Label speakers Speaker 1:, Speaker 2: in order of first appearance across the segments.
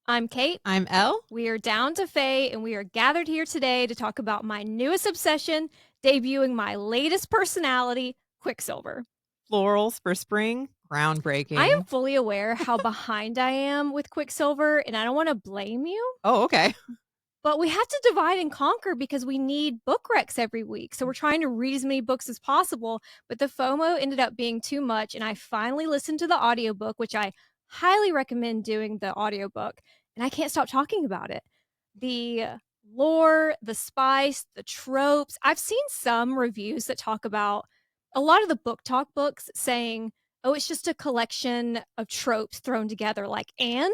Speaker 1: I'm Kate.
Speaker 2: I'm Elle.
Speaker 1: We are down to Faye, and we are gathered here today to talk about my newest obsession, debuting my latest personality, Quicksilver.
Speaker 2: Florals for spring.
Speaker 1: I am
Speaker 2: Groundbreaking.
Speaker 1: fully aware how behind I am with Quicksilver, and I don't want to blame you,
Speaker 2: Oh, okay.
Speaker 1: but we have to divide and conquer because we need book recs every week. So we're trying to read as many books as possible, but the FOMO ended up being too much, and I finally listened to the audiobook, which I highly recommend doing the audiobook, and I can't stop talking about it. The lore, the spice, the tropes. I've seen some reviews that talk about a lot of the book talk books saying, "Oh, it's just a collection of tropes thrown together." Like, and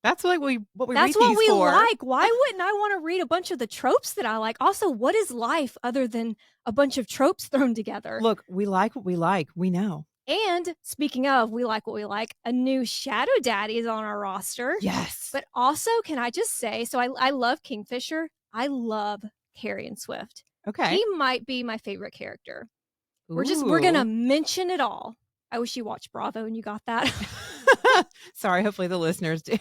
Speaker 2: That's like what we
Speaker 1: that's
Speaker 2: read
Speaker 1: what
Speaker 2: these
Speaker 1: we
Speaker 2: for.
Speaker 1: like. Why wouldn't I want to read a bunch of the tropes that I like? Also, what is life other than a bunch of tropes thrown together?
Speaker 2: Look, we like what we like. We know.
Speaker 1: And speaking of, we like what we like, a new Shadow Daddy is on our roster.
Speaker 2: Yes.
Speaker 1: But also, can I just say, so I love Kingfisher. I love Carrion Swift.
Speaker 2: Okay.
Speaker 1: He might be my favorite character. We're gonna
Speaker 2: Ooh.
Speaker 1: mention it all. I wish you watched Bravo and you got that.
Speaker 2: Sorry, hopefully the listeners do.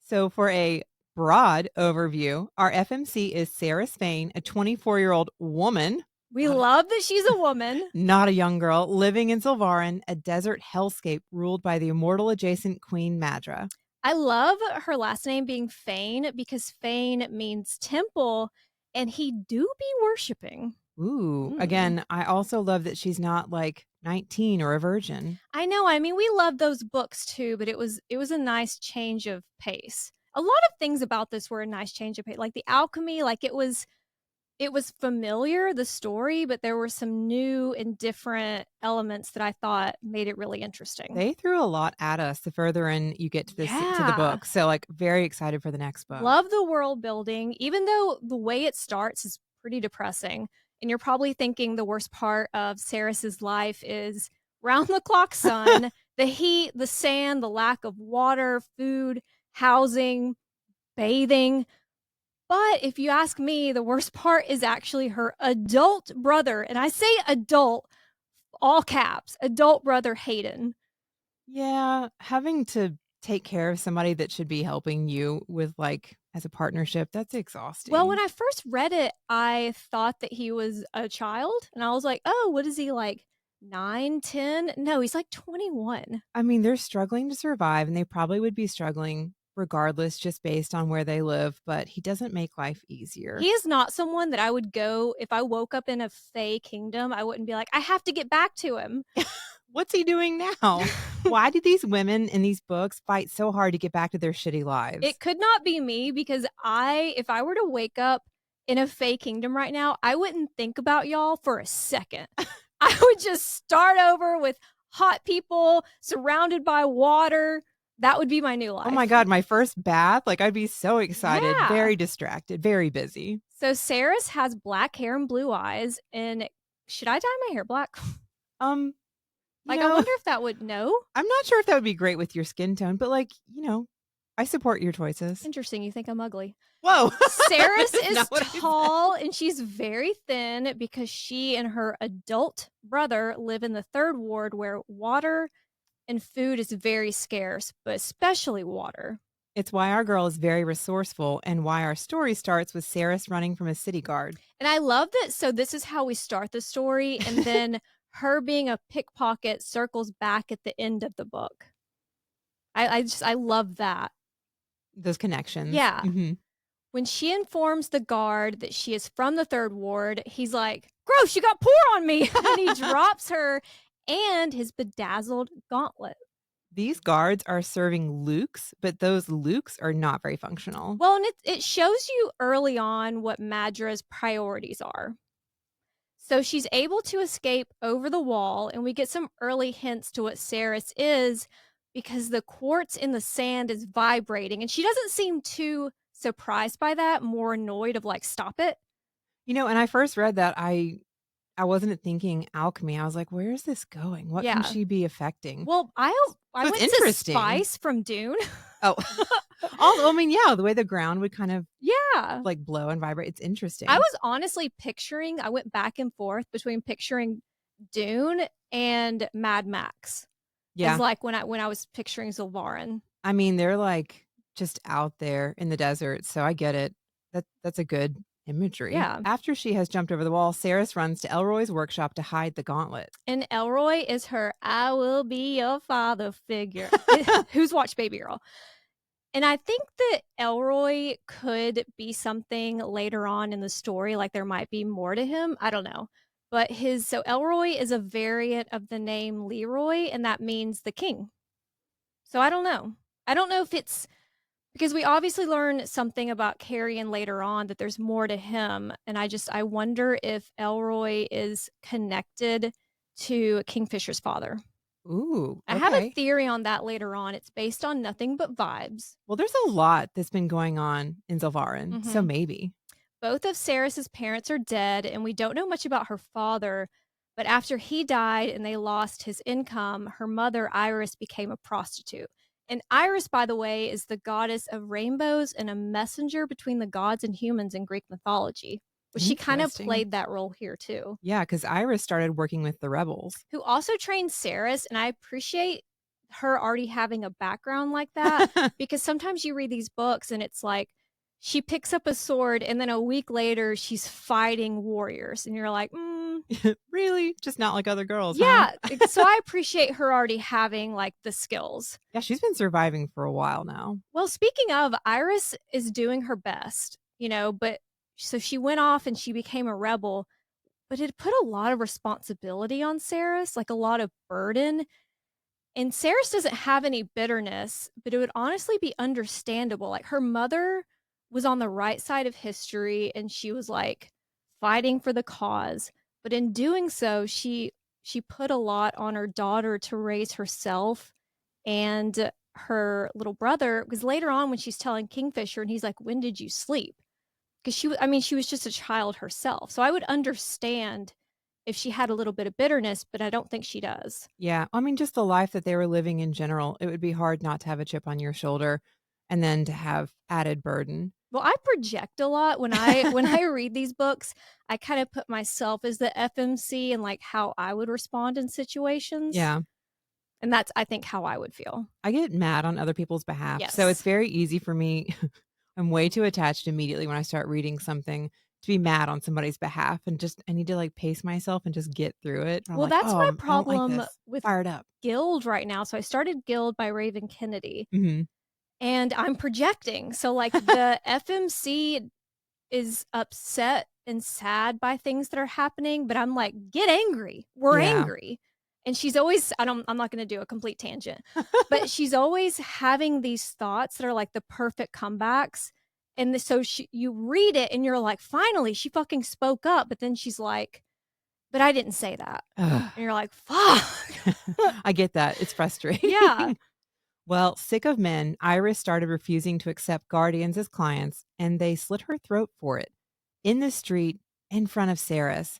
Speaker 2: So for a broad overview, our FMC is Sarah Spain, a 24-year-old woman.
Speaker 1: We love that she's a woman.
Speaker 2: Not a young girl, living in Silvarin, a desert hellscape ruled by the immortal adjacent Queen Madra.
Speaker 1: I love her last name being Fane because Fane means temple, and he do be worshiping.
Speaker 2: Ooh, again, I also love that she's not like 19 or a virgin.
Speaker 1: I know. I mean, we love those books too, but it was a nice change of pace. A lot of things about this were a nice change of pace, like the alchemy. Like it was familiar, the story, but there were some new and different elements that I thought made it really interesting.
Speaker 2: They threw a lot at us the further in you get to this to the
Speaker 1: Yeah.
Speaker 2: book. So like very excited for the next book.
Speaker 1: Love the world building, even though the way it starts is pretty depressing. And you're probably thinking the worst part of Saris's life is round the clock sun, the heat, the sand, the lack of water, food, housing, bathing. But if you ask me, the worst part is actually her adult brother. And I say adult, all caps, adult brother Hayden.
Speaker 2: Yeah, having to take care of somebody that should be helping you with like as a partnership, that's exhausting.
Speaker 1: Well, when I first read it, I thought that he was a child. And I was like, oh, what is he like? 9, 10? No, he's like 21.
Speaker 2: I mean, they're struggling to survive and they probably would be struggling regardless just based on where they live, but he doesn't make life easier.
Speaker 1: He is not someone that I would go if I woke up in a Fey kingdom. I wouldn't be like, I have to get back to him.
Speaker 2: What's he doing now? Why do these women in these books fight so hard to get back to their shitty lives?
Speaker 1: It could not be me because if I were to wake up in a Fey kingdom right now, I wouldn't think about y'all for a second. I would just start over with hot people surrounded by water. That would be my new life.
Speaker 2: Oh my God, my first bath. Like I'd be so excited,
Speaker 1: Yeah.
Speaker 2: very distracted, very busy.
Speaker 1: So Saris has black hair and blue eyes. And should I dye my hair black?
Speaker 2: I
Speaker 1: wonder if that would know.
Speaker 2: I'm not sure if that would be great with your skin tone, but like, I support your choices.
Speaker 1: Interesting. You think I'm ugly.
Speaker 2: Whoa.
Speaker 1: Saris is tall and she's very thin because she and her adult brother live in the third ward where water and food is very scarce, but especially water.
Speaker 2: It's why our girl is very resourceful and why our story starts with Saris running from a city guard.
Speaker 1: And I love that. So this is how we start the story. And then her being a pickpocket circles back at the end of the book. I love that.
Speaker 2: Those connections.
Speaker 1: Yeah.
Speaker 2: Mm-hmm.
Speaker 1: When she informs the guard that she is from the third ward, he's like, gross, you got pour on me. And he drops her and his bedazzled gauntlet.
Speaker 2: These guards are serving lukes, but those lukes are not very functional.
Speaker 1: Well, and it shows you early on what Madra's priorities are. So she's able to escape over the wall, and we get some early hints to what Saris is because the quartz in the sand is vibrating, and she doesn't seem too surprised by that, more annoyed of like, stop it.
Speaker 2: And I first read that, I wasn't thinking alchemy. I was like, where is this going? What can she be affecting?
Speaker 1: Well, I went to spice from Dune.
Speaker 2: Oh, also, I mean, yeah, the way the ground would kind of like blow and vibrate. It's interesting.
Speaker 1: I was honestly I went back and forth between picturing Dune and Mad Max.
Speaker 2: Yeah.
Speaker 1: It's like when I was picturing Zulvarin.
Speaker 2: I mean, they're like just out there in the desert, so I get it. That's a good imagery.
Speaker 1: Yeah.
Speaker 2: After she has jumped over the wall, Saris runs to Elroy's workshop to hide the gauntlet.
Speaker 1: And Elroy is her "I will be your father" figure. Who's watched Baby Girl? And I think that Elroy could be something later on in the story, like there might be more to him. I don't know. But so Elroy is a variant of the name Leroy, and that means the king. So I don't know. I don't know if it's because we obviously learn something about Carrion later on that there's more to him. And I wonder if Elroy is connected to Kingfisher's father.
Speaker 2: Ooh,
Speaker 1: I have a
Speaker 2: okay.
Speaker 1: theory on that later on. It's based on nothing but vibes.
Speaker 2: Well, there's a lot that's been going on in Zilvarin, so
Speaker 1: Mhm.
Speaker 2: maybe.
Speaker 1: Both of Saris's parents are dead, and we don't know much about her father. But after he died and they lost his income, her mother, Iris, became a prostitute. And Iris, by the way, is the goddess of rainbows and a messenger between the gods and humans in Greek mythology. But she kind of
Speaker 2: Interesting.
Speaker 1: played that role here too.
Speaker 2: Yeah, because Iris started working with the rebels.
Speaker 1: Who also trained Saris, and I appreciate her already having a background like that because sometimes you read these books and it's like she picks up a sword and then a week later she's fighting warriors and you're like,
Speaker 2: Really? Just not like other girls, huh?
Speaker 1: yeah. So I appreciate her already having like the skills.
Speaker 2: Yeah, she's been surviving for a while now.
Speaker 1: Well, speaking of, Iris is doing her best, but so she went off and she became a rebel, but it put a lot of responsibility on Saris, like a lot of burden. And Saris doesn't have any bitterness, but it would honestly be understandable. Like her mother was on the right side of history and she was like fighting for the cause. But in doing so, she put a lot on her daughter to raise herself and her little brother. Because later on, when she's telling Kingfisher, and he's like, "When did you sleep?" Because she was just a child herself. So I would understand if she had a little bit of bitterness, but I don't think she does.
Speaker 2: Yeah, I mean, just the life that they were living in general, it would be hard not to have a chip on your shoulder and then to have added burden.
Speaker 1: Well, I project a lot when I read these books. I kind of put myself as the FMC and like how I would respond in situations.
Speaker 2: Yeah,
Speaker 1: And that's I think how I would feel.
Speaker 2: I get mad on other people's behalf. So it's
Speaker 1: Yes.
Speaker 2: very easy for me. I'm way too attached immediately when I start reading something to be mad on somebody's behalf and just I need to like pace myself and just get through it. I'm
Speaker 1: Well,
Speaker 2: like,
Speaker 1: that's my
Speaker 2: oh, I don't like
Speaker 1: problem
Speaker 2: this.
Speaker 1: with
Speaker 2: Fired up.
Speaker 1: Guild right now. So I started Guild by Raven Kennedy
Speaker 2: Hmm.
Speaker 1: and I'm projecting. So like the FMC is upset and sad by things that are happening, but I'm like, get angry. We're
Speaker 2: Yeah.
Speaker 1: angry. And she's always, I'm not going to do a complete tangent, but she's always having these thoughts that are like the perfect comebacks. And you read it and you're like, finally, she fucking spoke up. But then she's like, but I didn't say that.
Speaker 2: Ugh.
Speaker 1: And you're like, fuck.
Speaker 2: I get that. It's
Speaker 1: Yeah.
Speaker 2: frustrating. Well, sick of men, Iris started refusing to accept guardians as clients, and they slit her throat for it. In the street, in front of Saris.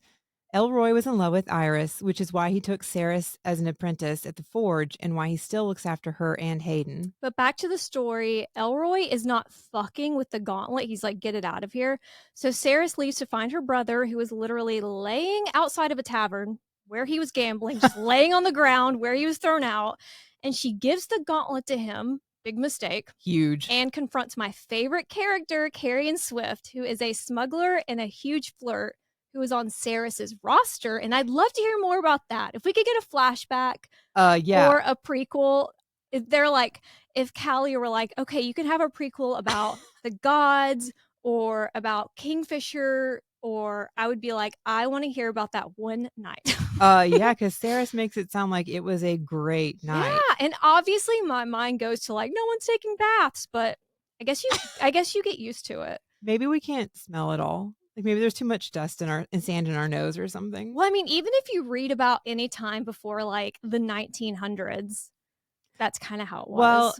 Speaker 2: Elroy was in love with Iris, which is why he took Saris as an apprentice at the forge and why he still looks after her and Hayden.
Speaker 1: But back to the story, Elroy is not fucking with the gauntlet. He's like, get it out of here. So Saris leaves to find her brother, who is literally laying outside of a tavern where he was gambling, just laying on the ground where he was thrown out. And she gives the gauntlet to him. Big mistake.
Speaker 2: Huge.
Speaker 1: And confronts my favorite character, Carrion Swift, who is a smuggler and a huge flirt who is on Saris's roster. And I'd love to hear more about that. If we could get a flashback
Speaker 2: Yeah.
Speaker 1: or a prequel, if they're like, if Callie were like, okay, you can have a prequel about the gods or about Kingfisher, or I would be like, I want to hear about that one night.
Speaker 2: Yeah, because Saris makes it sound like it was a great night.
Speaker 1: Yeah, and obviously my mind goes to like, no one's taking baths, but I guess you get used to it.
Speaker 2: Maybe we can't smell it all. Like maybe there's too much dust in our and sand in our nose or something.
Speaker 1: Well, I mean, even if you read about any time before like the 1900s, that's kind of how it was.
Speaker 2: Well,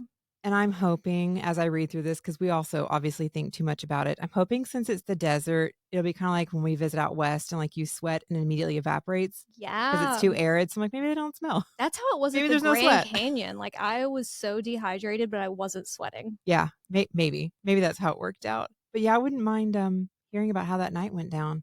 Speaker 2: and I'm hoping as I read through this, because we also obviously think too much about it. I'm hoping since it's the desert, it'll be kind of like when we visit out west and like you sweat and it immediately evaporates because
Speaker 1: Yeah.
Speaker 2: it's too arid. So I'm like, maybe they don't smell.
Speaker 1: That's how it was
Speaker 2: Maybe
Speaker 1: at the
Speaker 2: there's no
Speaker 1: Grand
Speaker 2: sweat.
Speaker 1: Canyon. Like I was so dehydrated, but I wasn't sweating.
Speaker 2: Yeah, maybe that's how it worked out. But yeah, I wouldn't mind hearing about how that night went down.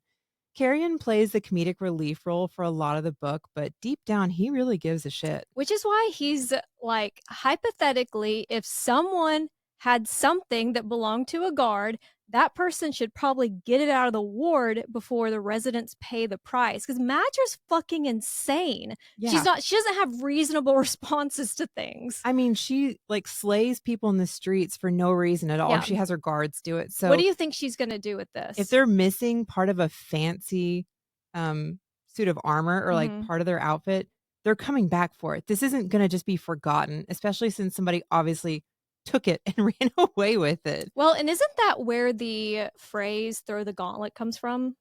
Speaker 2: Carrion plays the comedic relief role for a lot of the book, but deep down, he really gives a shit.
Speaker 1: Which is why he's like, hypothetically, if someone had something that belonged to a guard, that person should probably get it out of the ward before the residents pay the price. Because Madra's fucking insane.
Speaker 2: Yeah.
Speaker 1: She doesn't have reasonable responses to things.
Speaker 2: I mean, she like slays people in the streets for no reason at all, or
Speaker 1: Yeah.
Speaker 2: she has her guards do it.
Speaker 1: What do
Speaker 2: So
Speaker 1: you think she's gonna do with
Speaker 2: if
Speaker 1: this?
Speaker 2: they're missing part of a fancy suit of armor or like
Speaker 1: Mhm.
Speaker 2: part of their outfit, they're coming back for it. This isn't going to just be forgotten, especially since somebody obviously took it and ran away with it.
Speaker 1: Well, and isn't that where the phrase "throw the gauntlet" comes from?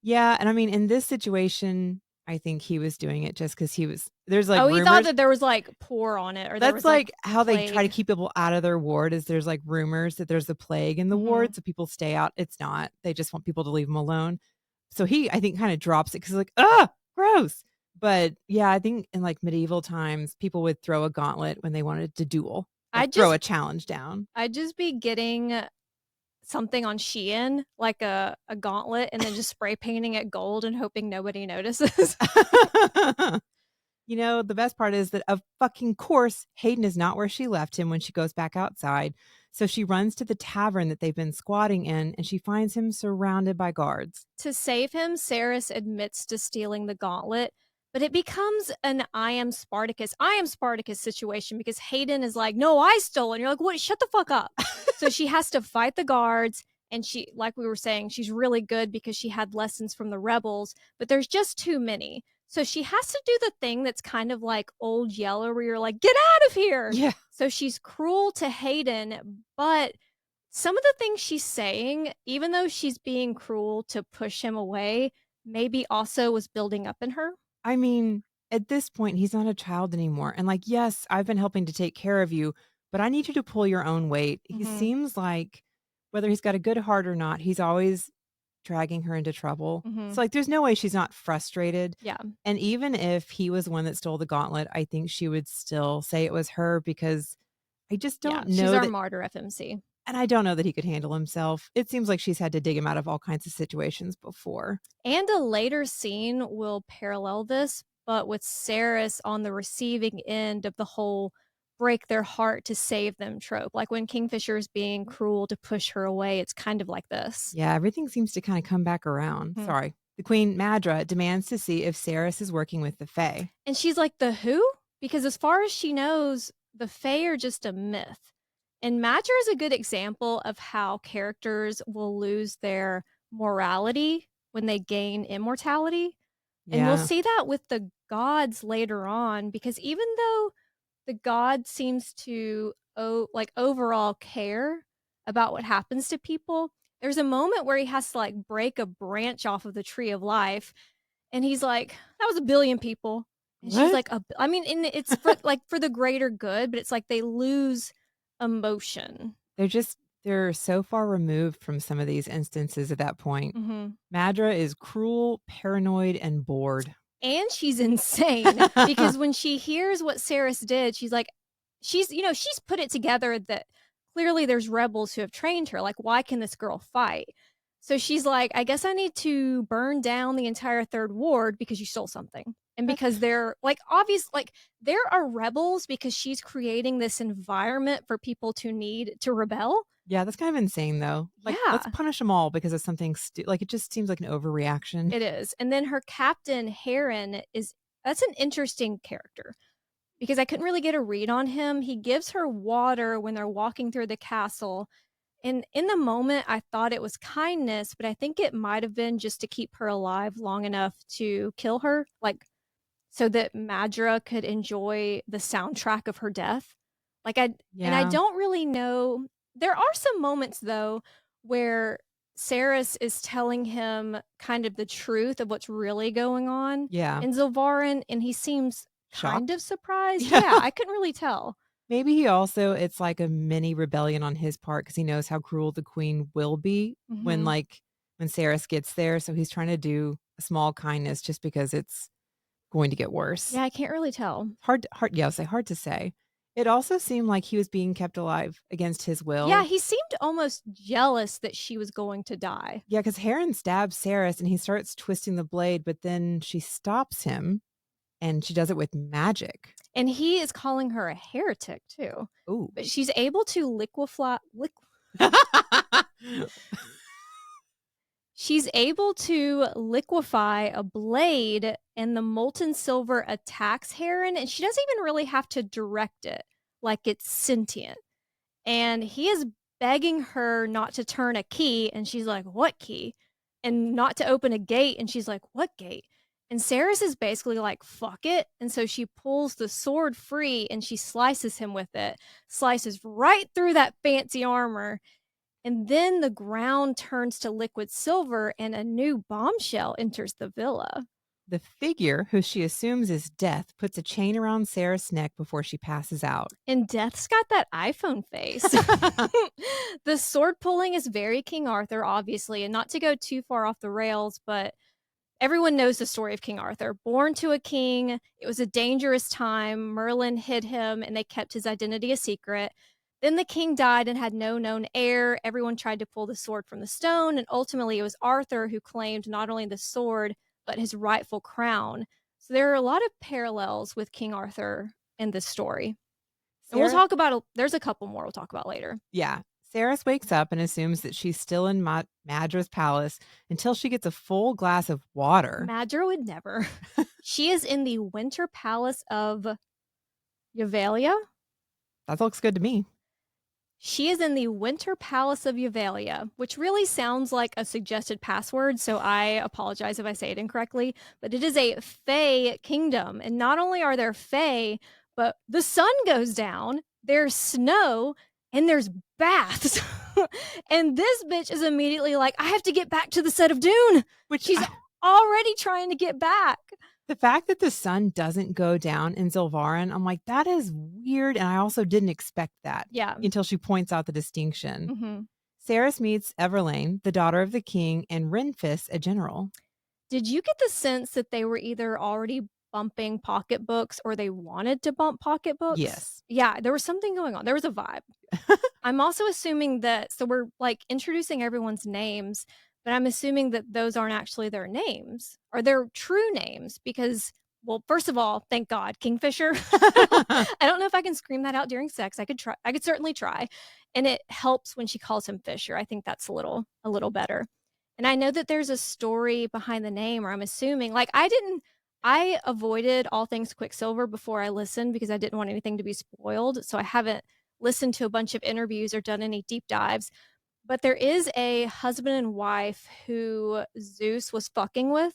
Speaker 2: Yeah, and I mean, in this situation, I think he was doing it just because there's like
Speaker 1: Oh, he thought
Speaker 2: rumors.
Speaker 1: that there was, like, pour on it or there
Speaker 2: That's
Speaker 1: was, like,
Speaker 2: like how they try to
Speaker 1: plague.
Speaker 2: keep people out of their ward is there's like rumors that there's a plague in the
Speaker 1: Mhm.
Speaker 2: ward, so people stay out. It's not. They just want people to leave them alone. So he, I think, kind of drops it because like, ah, gross. But yeah, I think in like medieval times, people would throw a gauntlet when they wanted to duel, like
Speaker 1: I'd
Speaker 2: throw
Speaker 1: just
Speaker 2: a challenge down.
Speaker 1: I'd just be getting something on Shein, like a gauntlet, and then just spray painting it gold and hoping nobody notices.
Speaker 2: You know, the best part is that, of fucking course, Hayden is not where she left him when she goes back outside. So she runs to the tavern that they've been squatting in and she finds him surrounded by guards.
Speaker 1: To save him, Ceres admits to stealing the gauntlet, but it becomes an I am Spartacus situation because Hayden is like, no, I stole it. And you're like, what? Shut the fuck up. So she has to fight the guards. And she, like we were saying, she's really good because she had lessons from the rebels, but there's just too many. So she has to do the thing that's kind of like Old Yeller, where you're like, get out of here.
Speaker 2: Yeah.
Speaker 1: So she's cruel to Hayden, but some of the things she's saying, even though she's being cruel to push him away, maybe also was building up in her.
Speaker 2: I mean, at this point, he's not a child anymore. And like, yes, I've been helping to take care of you, but I need you to pull your own weight. He
Speaker 1: Mhm.
Speaker 2: seems like, whether he's got a good heart or not, he's always dragging her into trouble. So,
Speaker 1: Mhm.
Speaker 2: like, there's no way she's not frustrated.
Speaker 1: Yeah.
Speaker 2: And even if he was one that stole the gauntlet, I think she would still say it was her because I just
Speaker 1: Yeah.
Speaker 2: don't
Speaker 1: She's
Speaker 2: know
Speaker 1: our
Speaker 2: that.
Speaker 1: martyr FMC.
Speaker 2: And I don't know that he could handle himself. It seems like she's had to dig him out of all kinds of situations before.
Speaker 1: And a later scene will parallel this, but with Ceres on the receiving end of the whole break their heart to save them trope. Like when Kingfisher's being cruel to push her away, it's kind of like this.
Speaker 2: Yeah, everything seems to kind of come back around.
Speaker 1: Hmm.
Speaker 2: Sorry. The Queen Madra demands to see if Ceres is working with the Fae.
Speaker 1: And she's like, the who? Because as far as she knows, the Fae are just a myth. And Madger is a good example of how characters will lose their morality when they gain immortality. And we'll
Speaker 2: Yeah.
Speaker 1: see that with the gods later on, because even though the god seems to like overall care about what happens to people, there's a moment where he has to like break a branch off of the tree of life and he's like, "That was a billion people." And she's
Speaker 2: What?
Speaker 1: like, I mean, and it's for like for the greater good, but it's like they lose emotion.
Speaker 2: They're so far removed from some of these instances at that point.
Speaker 1: Mhm.
Speaker 2: Madra is cruel, paranoid, and bored.
Speaker 1: And she's insane because when she hears what Ceres did, she's like, she's put it together that clearly there's rebels who have trained her. Like, why can this girl fight? So she's like, I guess I need to burn down the entire third ward because you stole something. And because they're like obvious, like there are rebels because she's creating this environment for people to need to rebel.
Speaker 2: Yeah, that's kind of insane though. Like, let's
Speaker 1: Yeah,
Speaker 2: punish them all because of something like it just seems like an overreaction.
Speaker 1: it is. And then her captain, Heron, that's an interesting character because I couldn't really get a read on him. He gives her water when they're walking through the castle. And in the moment, I thought it was kindness, but I think it might have been just to keep her alive long enough to kill her, like so that Madra could enjoy the soundtrack of her death. And I
Speaker 2: Yeah.
Speaker 1: don't really know. There are some moments though where Ceres is telling him kind of the truth of what's really going on
Speaker 2: Yeah.
Speaker 1: in Zilvarin, and he seems kind
Speaker 2: Shocked.
Speaker 1: of surprised.
Speaker 2: Yeah.
Speaker 1: Yeah, I couldn't really tell.
Speaker 2: Maybe he also it's like a mini rebellion on his part because he knows how cruel the queen will be when,
Speaker 1: Hmm.
Speaker 2: like, when Saris gets there, so he's trying to do a small kindness just because it's going to get worse.
Speaker 1: Yeah, I can't really tell.
Speaker 2: Hard to say. It also seemed like he was being kept alive against his
Speaker 1: Yeah,
Speaker 2: will.
Speaker 1: he seemed almost jealous that she was going to die.
Speaker 2: Yeah, because Heron stabs Saris and he starts twisting the blade, but then she stops him. and she does it with magic.
Speaker 1: And he is calling her a heretic too.
Speaker 2: Ooh.
Speaker 1: But she's able to she's able to liquefy a blade, and the molten silver attacks Heron, and she doesn't even really have to direct it like it's sentient. And he is begging her not to turn a key, and she's like, "What key?" And not to open a gate, and she's like, "What gate?" And Saris is basically like, "Fuck it." And so she pulls the sword free and she slices him with it, slices right through that fancy armor. And then the ground turns to liquid silver and a new bombshell enters the villa.
Speaker 2: The figure, who she assumes is Death, puts a chain around Sarah's neck before she passes out.
Speaker 1: And Death's got that iPhone face. The sword pulling is very King Arthur, obviously, and not to go too far off the rails, but everyone knows the story of King Arthur. Born to a king, it was a dangerous time. Merlin hid him and they kept his identity a secret. Then the king died and had no known heir. Everyone tried to pull the sword from the stone, and ultimately it was Arthur who claimed not only the sword, but his rightful crown. So there are a lot of parallels with King Arthur in this story. And we'll
Speaker 2: Sarah,
Speaker 1: talk about, there's a couple more we'll talk about later.
Speaker 2: yeah. Saris wakes up and assumes that she's still in Madra's palace until she gets a full glass of water.
Speaker 1: Madra would never. She is in the Winter Palace of Yavalia.
Speaker 2: That looks good to me.
Speaker 1: She is in the Winter Palace of Yavalia, which really sounds like a suggested password, so I apologize if I say it incorrectly. But it is a Fae kingdom. And not only are there Fae, but the sun goes down, there's snow, and there's baths. And this bitch is immediately like, I have to get back to the set of Dune.
Speaker 2: Which
Speaker 1: She's already trying to get back.
Speaker 2: the fact that the sun doesn't go down in Zilvarin, I'm like, that is weird. And I also didn't expect that
Speaker 1: Yeah.
Speaker 2: until she points out the distinction.
Speaker 1: Mm-hmm.
Speaker 2: Saris meets Everlane, the daughter of the king, and Renfis, a general.
Speaker 1: Did you get the sense that they were either already bumping pocketbooks or they wanted to bump pocketbooks?
Speaker 2: Yes.
Speaker 1: Yeah, there was something going on. There was a vibe. I'm also assuming that, so we're like introducing everyone's names, but I'm assuming that those aren't actually their names or their true names because, well, first of all, thank God, Kingfisher. I don't know if I can scream that out during sex. I could try. I could certainly try. And it helps when she calls him Fisher. I think that's a little better. And I know that there's a story behind the name, or I'm assuming, like I avoided all things Quicksilver before I listened because I didn't want anything to be spoiled. So I haven't listened to a bunch of interviews or done any deep dives. But there is a husband and wife who Zeus was fucking with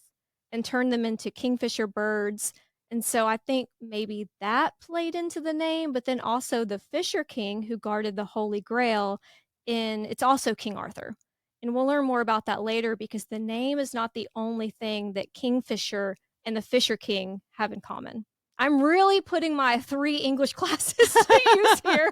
Speaker 1: and turned them into kingfisher birds. And so I think maybe that played into the name, but then also the Fisher King who guarded the Holy Grail it's also King Arthur. And we'll learn more about that later because the name is not the only thing that Kingfisher and the Fisher King have in common. I'm really putting my 3 English classes to use here.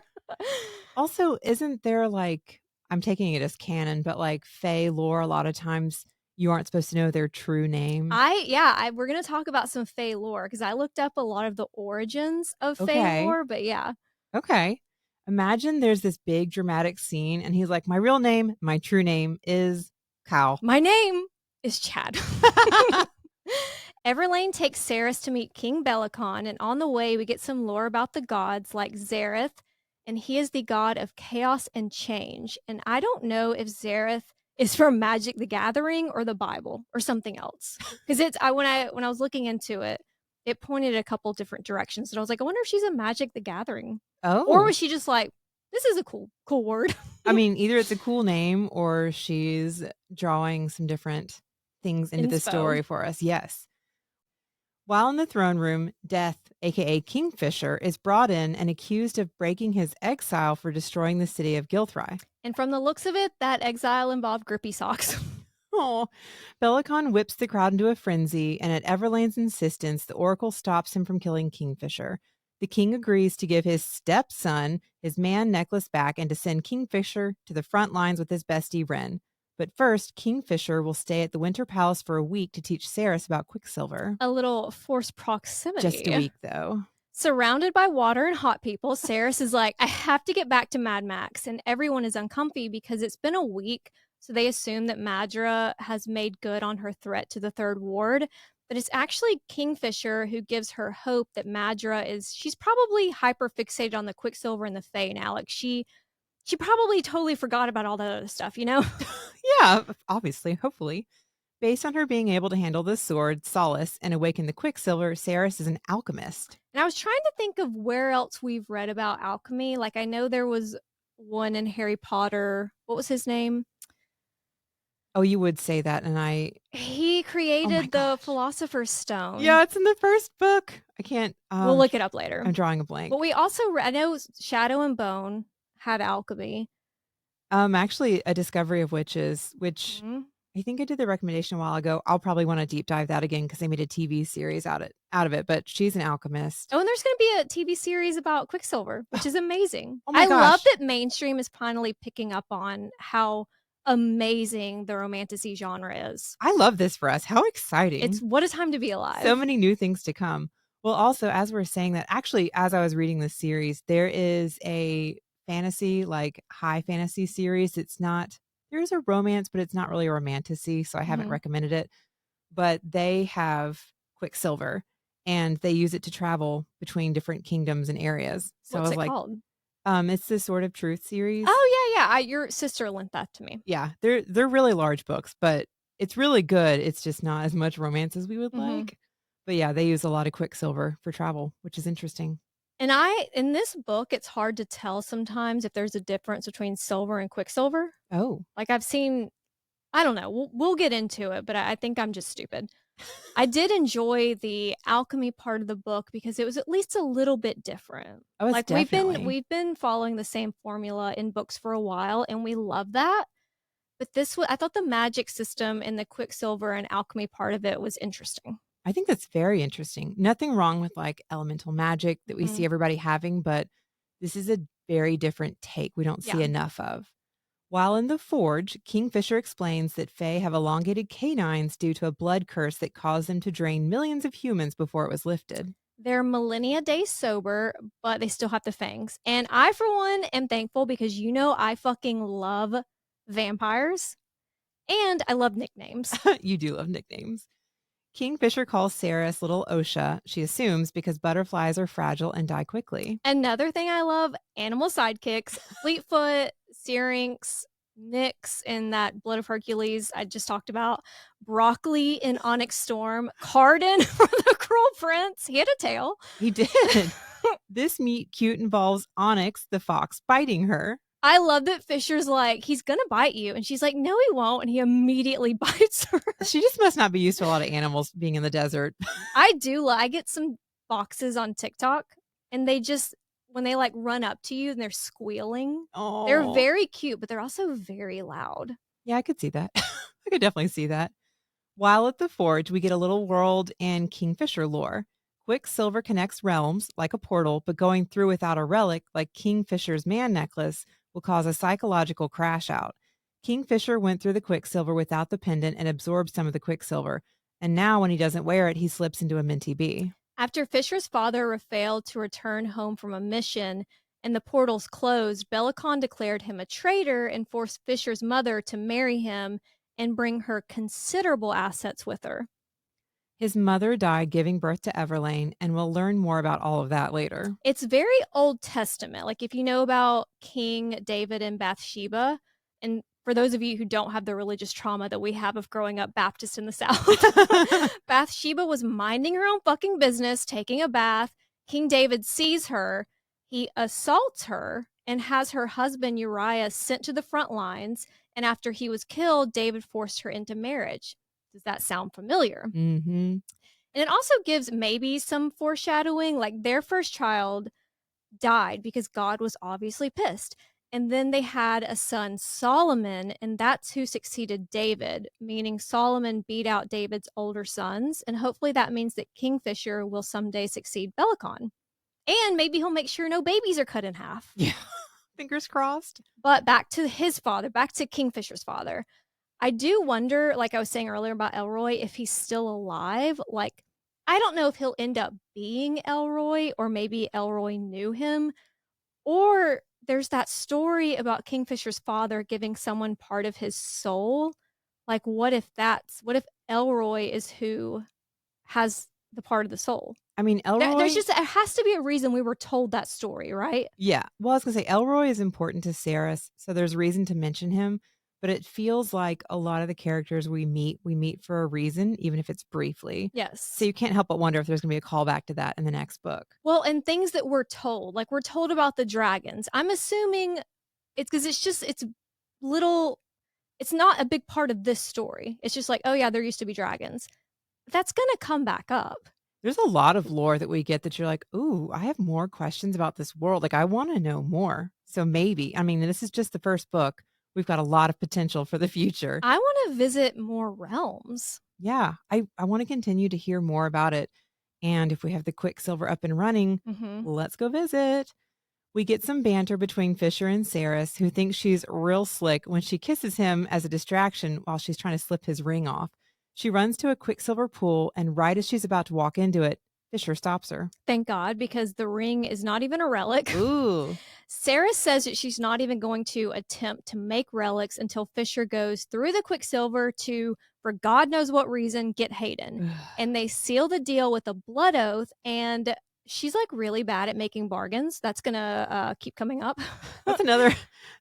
Speaker 2: Also, isn't there like, I'm taking it as canon, but like Fae lore, a lot of times you aren't supposed to know their true name.
Speaker 1: We're going to talk about some Fae lore because I looked up a lot of the origins of Fae lore, but yeah.
Speaker 2: Okay. Imagine there's this big dramatic scene and he's like, my real name, my true name is Cow.
Speaker 1: My name is Chad. Everlane takes Saris to meet King Bellicon, and on the way we get some lore about the gods like Zareth, and he is the god of chaos and change. And I don't know if Zareth is from Magic the Gathering or the Bible or something else. Because when I was looking into it, it pointed a couple different directions. And I was like, I wonder if she's a Magic the Gathering.
Speaker 2: Oh.
Speaker 1: Or was she just like, this is a cool word.
Speaker 2: I mean, either it's a cool name or she's drawing some different things into the story for us. Yes. While in the throne room, Death, aka Kingfisher, is brought in and accused of breaking his exile for destroying the city of Gilthry.
Speaker 1: And from the looks of it, that exile involved grippy socks.
Speaker 2: Oh, Bellicon whips the crowd into a frenzy, and at Everlane's insistence, the Oracle stops him from killing Kingfisher. The king agrees to give his stepson his man necklace back and to send Kingfisher to the front lines with his bestie Wren. But first, Kingfisher will stay at the Winter Palace for a week to teach Saris about Quicksilver.
Speaker 1: A little forced proximity.
Speaker 2: Just a week, though.
Speaker 1: Surrounded by water and hot people, Saris is like, I have to get back to Mad Max. And everyone is uncomfy because it's been a week. So they assume that Madra has made good on her threat to the Third Ward. but it's actually Kingfisher who gives her hope that she's probably hyper fixated on the Quicksilver and the Fae now. Like she probably totally forgot about all that other stuff, you know?
Speaker 2: Yeah, obviously, hopefully. Based on her being able to handle the sword, Solace, and awaken the Quicksilver, Saris is an alchemist.
Speaker 1: And I was trying to think of where else we've read about alchemy. Like I know there was one in Harry Potter. What was his name?
Speaker 2: Oh, you would say that, and
Speaker 1: He
Speaker 2: oh my
Speaker 1: created the
Speaker 2: gosh.
Speaker 1: Philosopher's Stone.
Speaker 2: Yeah, it's in the first book. I can't,
Speaker 1: We'll look it up later.
Speaker 2: I'm drawing a
Speaker 1: But
Speaker 2: blank.
Speaker 1: we also I know Shadow and Bone had alchemy.
Speaker 2: Actually, A Discovery of Witches, which
Speaker 1: Mhm.
Speaker 2: I think I did the recommendation a while ago. I'll probably want to deep dive that again because they made a TV series out of it. But she's an alchemist.
Speaker 1: Oh, and there's gonna be a TV series about Quicksilver, which is amazing.
Speaker 2: Oh my
Speaker 1: I love
Speaker 2: gosh,
Speaker 1: that mainstream is finally picking up on how amazing the romantasy genre is.
Speaker 2: I love this for us. How
Speaker 1: It's
Speaker 2: exciting!
Speaker 1: what a time to be
Speaker 2: So
Speaker 1: alive.
Speaker 2: many new things to come. Well, also, as we're saying that, actually, as I was reading this series, there is a fantasy, like high fantasy series. It's not, there's a romance, but it's not really a romantasy. So I haven't
Speaker 1: Mhm.
Speaker 2: recommended it. But they have Quicksilver and they use it to travel between different kingdoms and areas. So I
Speaker 1: What's
Speaker 2: was
Speaker 1: it
Speaker 2: like,
Speaker 1: called?
Speaker 2: it's the Sword of Truth series.
Speaker 1: Oh, yeah, yeah, your sister lent that to me.
Speaker 2: Yeah, they're really large books, but it's really good. It's just not as much romance as we would
Speaker 1: Mhm.
Speaker 2: like. But yeah, they use a lot of Quicksilver for travel, which is interesting.
Speaker 1: And in this book, it's hard to tell sometimes if there's a difference between silver and quicksilver.
Speaker 2: Oh,
Speaker 1: Like I've seen, I don't know. We'll get into it, but I think I'm just stupid. I did enjoy the alchemy part of the book because it was at least a little bit different.
Speaker 2: oh, it's
Speaker 1: Like
Speaker 2: definitely.
Speaker 1: we've been following the same formula in books for a while, and we love that. But I thought the magic system and the quicksilver and alchemy part of it was interesting.
Speaker 2: I think that's very interesting. Nothing wrong with like elemental magic that we
Speaker 1: Mhm.
Speaker 2: see everybody having, but this is a very different take we don't see
Speaker 1: Yeah.
Speaker 2: enough of. While in the forge, Kingfisher explains that Fae have elongated canines due to a blood curse that caused them to drain millions of humans before it was lifted.
Speaker 1: They're millennia days sober, but they still have the fangs. And I, for one, am thankful because I fucking love vampires and I love nicknames.
Speaker 2: You do love nicknames. Kingfisher calls Saris Little Osha, she assumes because butterflies are fragile and die quickly.
Speaker 1: Another thing I love, animal sidekicks, Fleetfoot, Syrinx, Nyx in that Blood of Hercules I just talked about, Broccoli in Onyx Storm, Carden from the Cruel Prince. He had a tail.
Speaker 2: He did. This meet cute involves Onyx, the fox, biting her.
Speaker 1: I love that Fisher's like, he's gonna bite you. And she's like, no, he won't. And he immediately bites her.
Speaker 2: She just must not be used to a lot of animals being in the desert.
Speaker 1: I get some foxes on TikTok and when they like run up to you and they're squealing, they're
Speaker 2: Oh,
Speaker 1: very cute, but they're also very loud.
Speaker 2: yeah, I could see that. I could definitely see that. While at the forge, we get a little world and Kingfisher lore. Quicksilver connects realms like a portal, but going through without a relic like Kingfisher's man necklace will cause a psychological crash out. Kingfisher went through the Quicksilver without the pendant and absorbed some of the Quicksilver. And now, when he doesn't wear it, he slips into a minty bee.
Speaker 1: After Fisher's father failed to return home from a mission and the portals closed, Bellicon declared him a traitor and forced Fisher's mother to marry him and bring her considerable assets with her.
Speaker 2: His mother died giving birth to Everlane, and we'll learn more about all of that later.
Speaker 1: It's very Old Testament. Like if you know about King David and Bathsheba, and for those of you who don't have the religious trauma that we have of growing up Baptist in the South, Bathsheba was minding her own fucking business, taking a bath. King David sees her, he assaults her, and has her husband Uriah sent to the front lines. And after he was killed, David forced her into marriage. Does that sound familiar?
Speaker 2: Hmm.
Speaker 1: And it also gives maybe some foreshadowing, like their first child died because God was obviously pissed. And then they had a son, Solomon, and that's who succeeded David, meaning Solomon beat out David's older sons. And hopefully that means that Kingfisher will someday succeed Bellicon. And maybe he'll make sure no babies are cut in half.
Speaker 2: Yeah. Fingers crossed.
Speaker 1: But back to his father, back to Kingfisher's father. I do wonder, like I was saying earlier about Elroy, if he's still alive. Like, I don't know if he'll end up being Elroy or maybe Elroy knew him. Or there's that story about Kingfisher's father giving someone part of his soul. Like, what if Elroy is who has the part of the soul.
Speaker 2: I mean,
Speaker 1: There's
Speaker 2: Elroy.
Speaker 1: just there has to be a reason we were told that story, right?
Speaker 2: Yeah. Well, I was gonna say Elroy is important to Saris, so there's reason to mention him, but it feels like a lot of the characters we meet for a reason, even if it's briefly. So
Speaker 1: Yes.
Speaker 2: you can't help but wonder if there's gonna be a callback to that in the next book.
Speaker 1: Well, and things that we're told, like we're told about the dragons. I'm assuming it's because it's little. It's not a big part of this story. It's just like, oh yeah, there used to be dragons. That's gonna come back up.
Speaker 2: There's a lot of lore that we get that you're like, "Ooh, I have more questions about this world. Like, I wanna know more." So maybe I mean, this is just the first book. We've got a lot of potential for the future.
Speaker 1: I want to visit more realms.
Speaker 2: Yeah, I wanna continue to hear more about it, and if we have the Quicksilver up and running,
Speaker 1: Hmm.
Speaker 2: let's go visit. We get some banter between Fisher and Saris, who thinks she's real slick when she kisses him as a distraction while she's trying to slip his ring off. She runs to a Quicksilver pool, and right as she's about to walk into it, Fisher stops her.
Speaker 1: Thank God, because the ring is not even a relic.
Speaker 2: Ooh.
Speaker 1: Sarah says that she's not even going to attempt to make relics until Fisher goes through the Quicksilver to, for God knows what reason, get Hayden. And they seal the deal with a blood oath. And she's like really bad at making bargains. That's going to keep coming up.
Speaker 2: That's another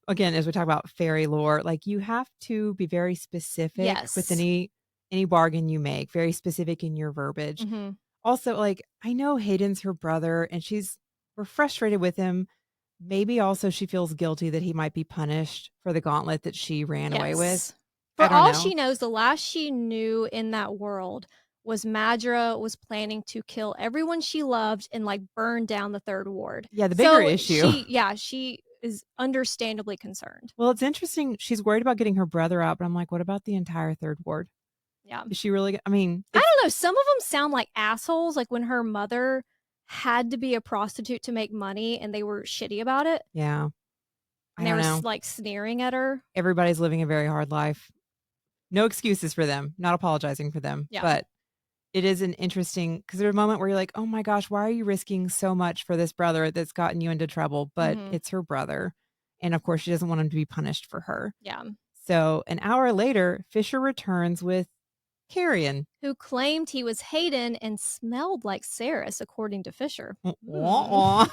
Speaker 2: again, as we talk about fairy lore, like, you have to be very specific with
Speaker 1: Yes.
Speaker 2: any bargain you make, very specific in your verbiage.
Speaker 1: Hmm.
Speaker 2: Also, like, I know Hayden's her brother, and we're frustrated with him. Maybe also she feels guilty that he might be punished for the gauntlet that she ran away with.
Speaker 1: Yes.
Speaker 2: I
Speaker 1: For
Speaker 2: don't
Speaker 1: all
Speaker 2: know.
Speaker 1: she knows, the last she knew in that world was Madra was planning to kill everyone she loved and like burn down the third ward.
Speaker 2: Yeah, the bigger
Speaker 1: So
Speaker 2: issue.
Speaker 1: she is understandably concerned.
Speaker 2: Well, it's interesting. She's worried about getting her brother out, but I'm like, what about the entire third ward?
Speaker 1: Yeah.
Speaker 2: Is she really? I mean,
Speaker 1: I
Speaker 2: it's
Speaker 1: don't know. Some of them sound like assholes, like when her mother had to be a prostitute to make money and they were shitty about it
Speaker 2: yeah. I
Speaker 1: and they
Speaker 2: don't
Speaker 1: were
Speaker 2: know.
Speaker 1: like sneering at her.
Speaker 2: Everybody's living a very hard life. No excuses for them. Not apologizing for them,
Speaker 1: Yeah.
Speaker 2: but it is an interesting because there's a moment where you're like, oh my gosh, why are you risking so much for this brother that's gotten you into trouble? But
Speaker 1: Hmm.
Speaker 2: it's her brother, and of course, she doesn't want him to be punished for her.
Speaker 1: Yeah.
Speaker 2: So an hour later, Fisher returns with Carrion.
Speaker 1: Who claimed he was Hayden and smelled like Saris, according to Fisher.
Speaker 2: Wah-wah.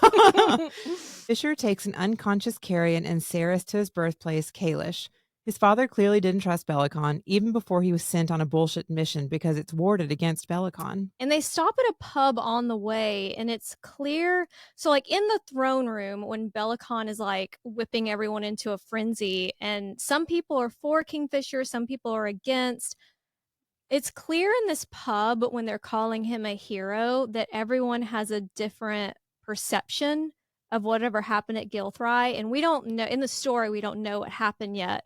Speaker 2: Fisher takes an unconscious Carrion and Saris to his birthplace, Kalish. His father clearly didn't trust Belicon even before he was sent on a bullshit mission because it's warded against Belicon.
Speaker 1: And they stop at a pub on the way, and it's clear. So, like in the throne room, when Belicon is like whipping everyone into a frenzy, and some people are for Kingfisher, some people are against. It's clear in this pub when they're calling him a hero that everyone has a different perception of whatever happened at Gilthry. And we don't know in the story, we don't know what happened yet.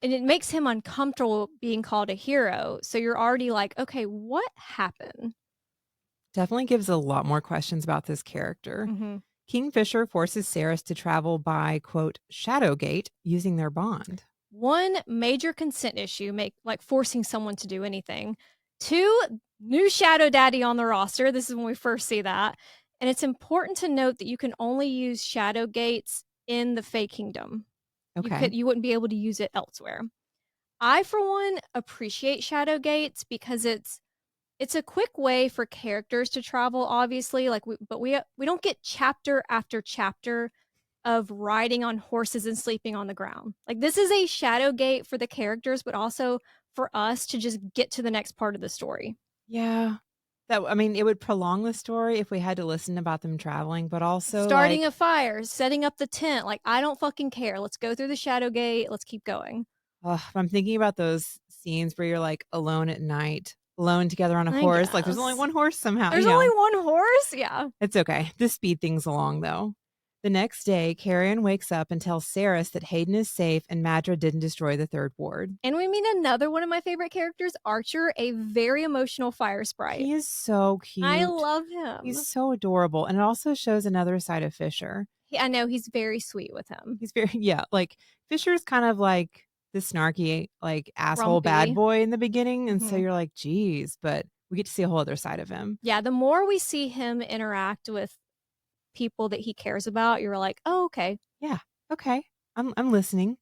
Speaker 1: And it makes him uncomfortable being called a hero. So you're already like, okay, what happened?
Speaker 2: Definitely gives a lot more questions about this character.
Speaker 1: Hmm.
Speaker 2: Kingfisher forces Saris to travel by, quote, Shadowgate using their bond.
Speaker 1: One major consent issue, make like forcing someone to do anything. Two, new Shadow Daddy on the roster. This is when we first see that. And it's important to note that you can only use Shadow Gates in the Fey Kingdom.
Speaker 2: Okay.
Speaker 1: You wouldn't be able to use it elsewhere. I, for one, appreciate Shadow Gates because it's a quick way for characters to travel, obviously. But we don't get chapter after chapter of riding on horses and sleeping on the ground. Like this is a shadow gate for the characters, but also for us to just get to the next part of the story.
Speaker 2: Yeah. I mean, it would prolong the story if we had to listen about them traveling, but also
Speaker 1: Starting
Speaker 2: like,
Speaker 1: a fire, setting up the tent, like I don't fucking care. Let's go through the shadow gate. Let's keep going.
Speaker 2: I'm thinking about those scenes where you're like alone at night, alone together on a
Speaker 1: I
Speaker 2: horse. Like there's only
Speaker 1: guess.
Speaker 2: one horse somehow,
Speaker 1: There's only one horse? Yeah.
Speaker 2: It's okay. Just speed things along, though. The next day, Carrion wakes up and tells Saris that Hayden is safe and Madra didn't destroy the third ward.
Speaker 1: And we meet another one of my favorite characters, Archer, a very emotional fire sprite.
Speaker 2: He is so
Speaker 1: I
Speaker 2: cute.
Speaker 1: love him.
Speaker 2: He's so adorable. And it also shows another side of Fisher.
Speaker 1: I know he's very sweet with him.
Speaker 2: He's very, yeah, like Fisher's kind of like the snarky, like asshole bad
Speaker 1: Grumpy.
Speaker 2: boy in the beginning. And so
Speaker 1: Mhm.
Speaker 2: you're like, geez, but we get to see a whole other side of him.
Speaker 1: Yeah, the more we see him interact with people that he cares about, you're like, oh, okay.
Speaker 2: Yeah. Okay. I'm listening.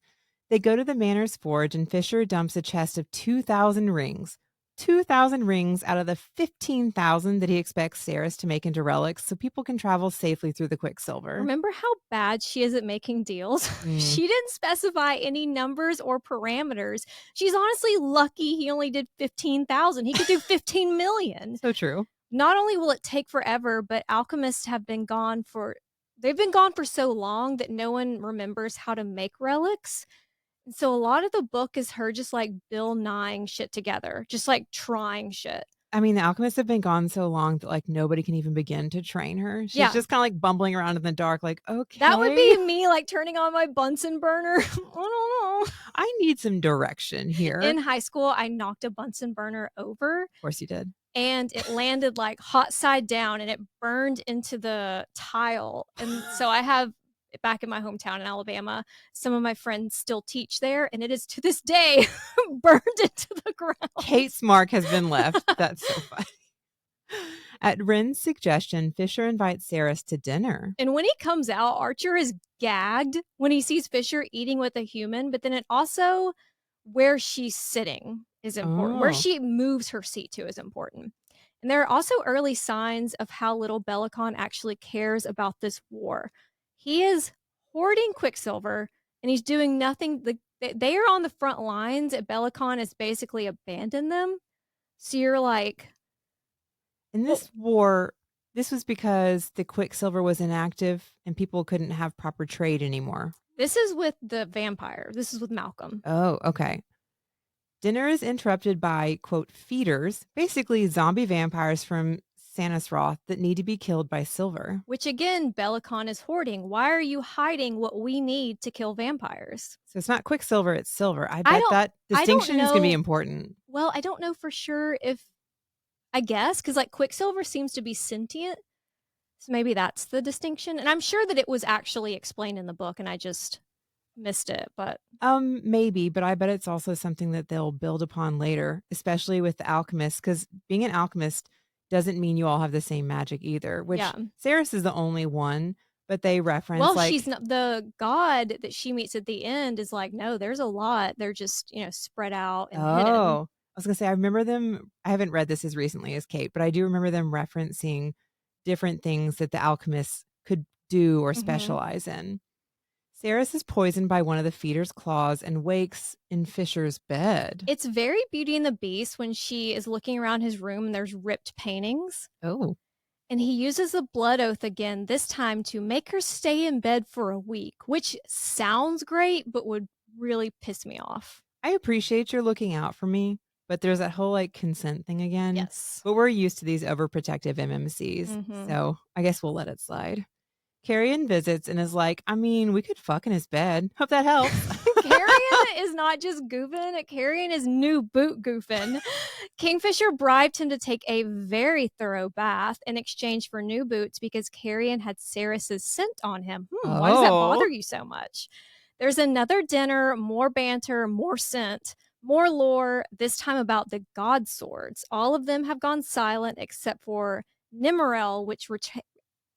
Speaker 2: They go to the Manor's forge and Fisher dumps a chest of 2,000 rings. 2,000 rings out of the 15,000 that he expects Ceres to make into relics so people can travel safely through the Quicksilver.
Speaker 1: Remember how bad she is at making deals?
Speaker 2: Mm,
Speaker 1: She didn't specify any numbers or parameters. She's honestly lucky he only did 15,000. He could do 15,000,000.
Speaker 2: so true.
Speaker 1: Not only will it take forever, but alchemists have been gone for they've been gone for so long that no one remembers how to make relics. And so a lot of the book is her just like Bill Nyeing shit together, just like trying shit.
Speaker 2: I mean, the alchemists have been gone so long that like nobody can even begin to train her. She's
Speaker 1: Yeah,
Speaker 2: just kind of like bumbling around in the dark, like,
Speaker 1: that would
Speaker 2: okay,
Speaker 1: be me like turning on my Bunsen burner. I don't know.
Speaker 2: I need some direction here.
Speaker 1: In high school, I knocked a Bunsen burner over
Speaker 2: Of course you did.
Speaker 1: and it landed like hot side down and it burned into the tile. And so I have back in my hometown in Alabama, some of my friends still teach there, and it is to this day burned into the ground.
Speaker 2: Kate's mark has been left. That's so funny. At Ren's suggestion, Fisher invites Ceres to dinner.
Speaker 1: And when he comes out, Archer is gagged when he sees Fisher eating with a human, but then it also where she's sitting is important. Where
Speaker 2: Oh,
Speaker 1: she moves her seat to is important. And there are also early signs of how little Bellicon actually cares about this war. He is hoarding Quicksilver and he's doing nothing. They are on the front lines, and Bellicon has basically abandoned them. So you're like,
Speaker 2: in
Speaker 1: well,
Speaker 2: this war, this was because the Quicksilver was inactive and people couldn't have proper trade anymore.
Speaker 1: this is with the vampire. This is with Malcolm.
Speaker 2: Oh, okay. Dinner is interrupted by, quote, feeders, basically zombie vampires from Sanisroth that need to be killed by Silver.
Speaker 1: Which again, Bellicon is hoarding. Why are you hiding what we need to kill vampires?
Speaker 2: So it's not Quicksilver, it's Silver. I
Speaker 1: I
Speaker 2: bet
Speaker 1: don't
Speaker 2: that
Speaker 1: I don't
Speaker 2: distinction is going to be
Speaker 1: know.
Speaker 2: important.
Speaker 1: Well, I don't know for sure if I guess because like Quicksilver seems to be sentient. So maybe that's the distinction. And I'm sure that it was actually explained in the book and I just missed it. But
Speaker 2: Maybe, but I bet it's also something that they'll build upon later, especially with the alchemist, because being an alchemist doesn't mean you all have the same magic either, which
Speaker 1: yeah.
Speaker 2: Ceres is the only one, but they reference
Speaker 1: Well, she's
Speaker 2: like,
Speaker 1: not the god that she meets at the end is like, no, there's a lot. They're just, spread out and hidden.
Speaker 2: oh, I was gonna say, I remember them. I haven't read this as recently as Kate, but I do remember them referencing different things that the alchemists could do or
Speaker 1: Hmm.
Speaker 2: specialize in. Ceres is poisoned by one of the feeder's claws and wakes in Fisher's bed.
Speaker 1: It's very Beauty and the Beast when she is looking around his room and there's ripped paintings.
Speaker 2: Oh,
Speaker 1: And he uses the blood oath again, this time to make her stay in bed for a week, which sounds great, but would really piss me off.
Speaker 2: I appreciate your looking out for me, but there's that whole like consent thing again.
Speaker 1: Yes.
Speaker 2: But we're used to these overprotective MMCs,
Speaker 1: Hmm.
Speaker 2: so I guess we'll let it slide. Carrion visits and is like, I mean, we could fuck in his bed. Hope that helps.
Speaker 1: Carrion is not just goofing, Carrion is new boot goofing. Kingfisher bribed him to take a very thorough bath in exchange for new boots because Carrion had Ceres's scent on him. Why does that bother
Speaker 2: Oh,
Speaker 1: you so much? There's another dinner, more banter, more scent, more lore, this time about the god swords. All of them have gone silent except for Nimmerel,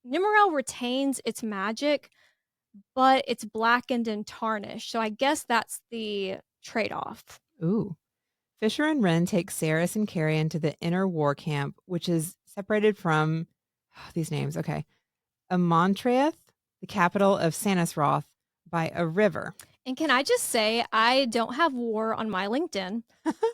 Speaker 1: Nimmerel retains its magic, but it's blackened and tarnished. So I guess that's the trade off.
Speaker 2: ooh. Fisher and Wren take Ceres and Carrion to the inner war camp, which is separated from these names. Okay. Amontreath, the capital of Sanisroth, by a river.
Speaker 1: And can I just say, I don't have war on my LinkedIn,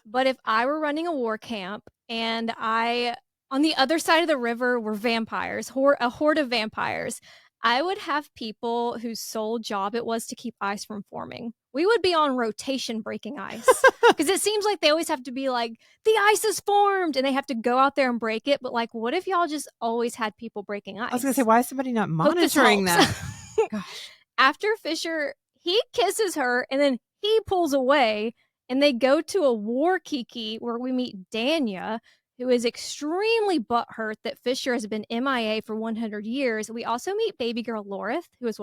Speaker 1: but if I were running a war camp and on the other side of the river were vampires, a horde of vampires, I would have people whose sole job it was to keep ice from forming. We would be on rotation breaking ice because it seems like they always have to be like, the ice is formed and they have to go out there and break it. But like, what if y'all just always had people breaking
Speaker 2: I was going to say,
Speaker 1: ice?
Speaker 2: why is somebody not
Speaker 1: Hope this
Speaker 2: monitoring
Speaker 1: helps.
Speaker 2: that? Gosh.
Speaker 1: After Fisher, he kisses her and then he pulls away and they go to a war kiki where we meet Danya, who is extremely butthurt that Fisher has been MIA for 100 years. We also meet baby girl Lorith, who is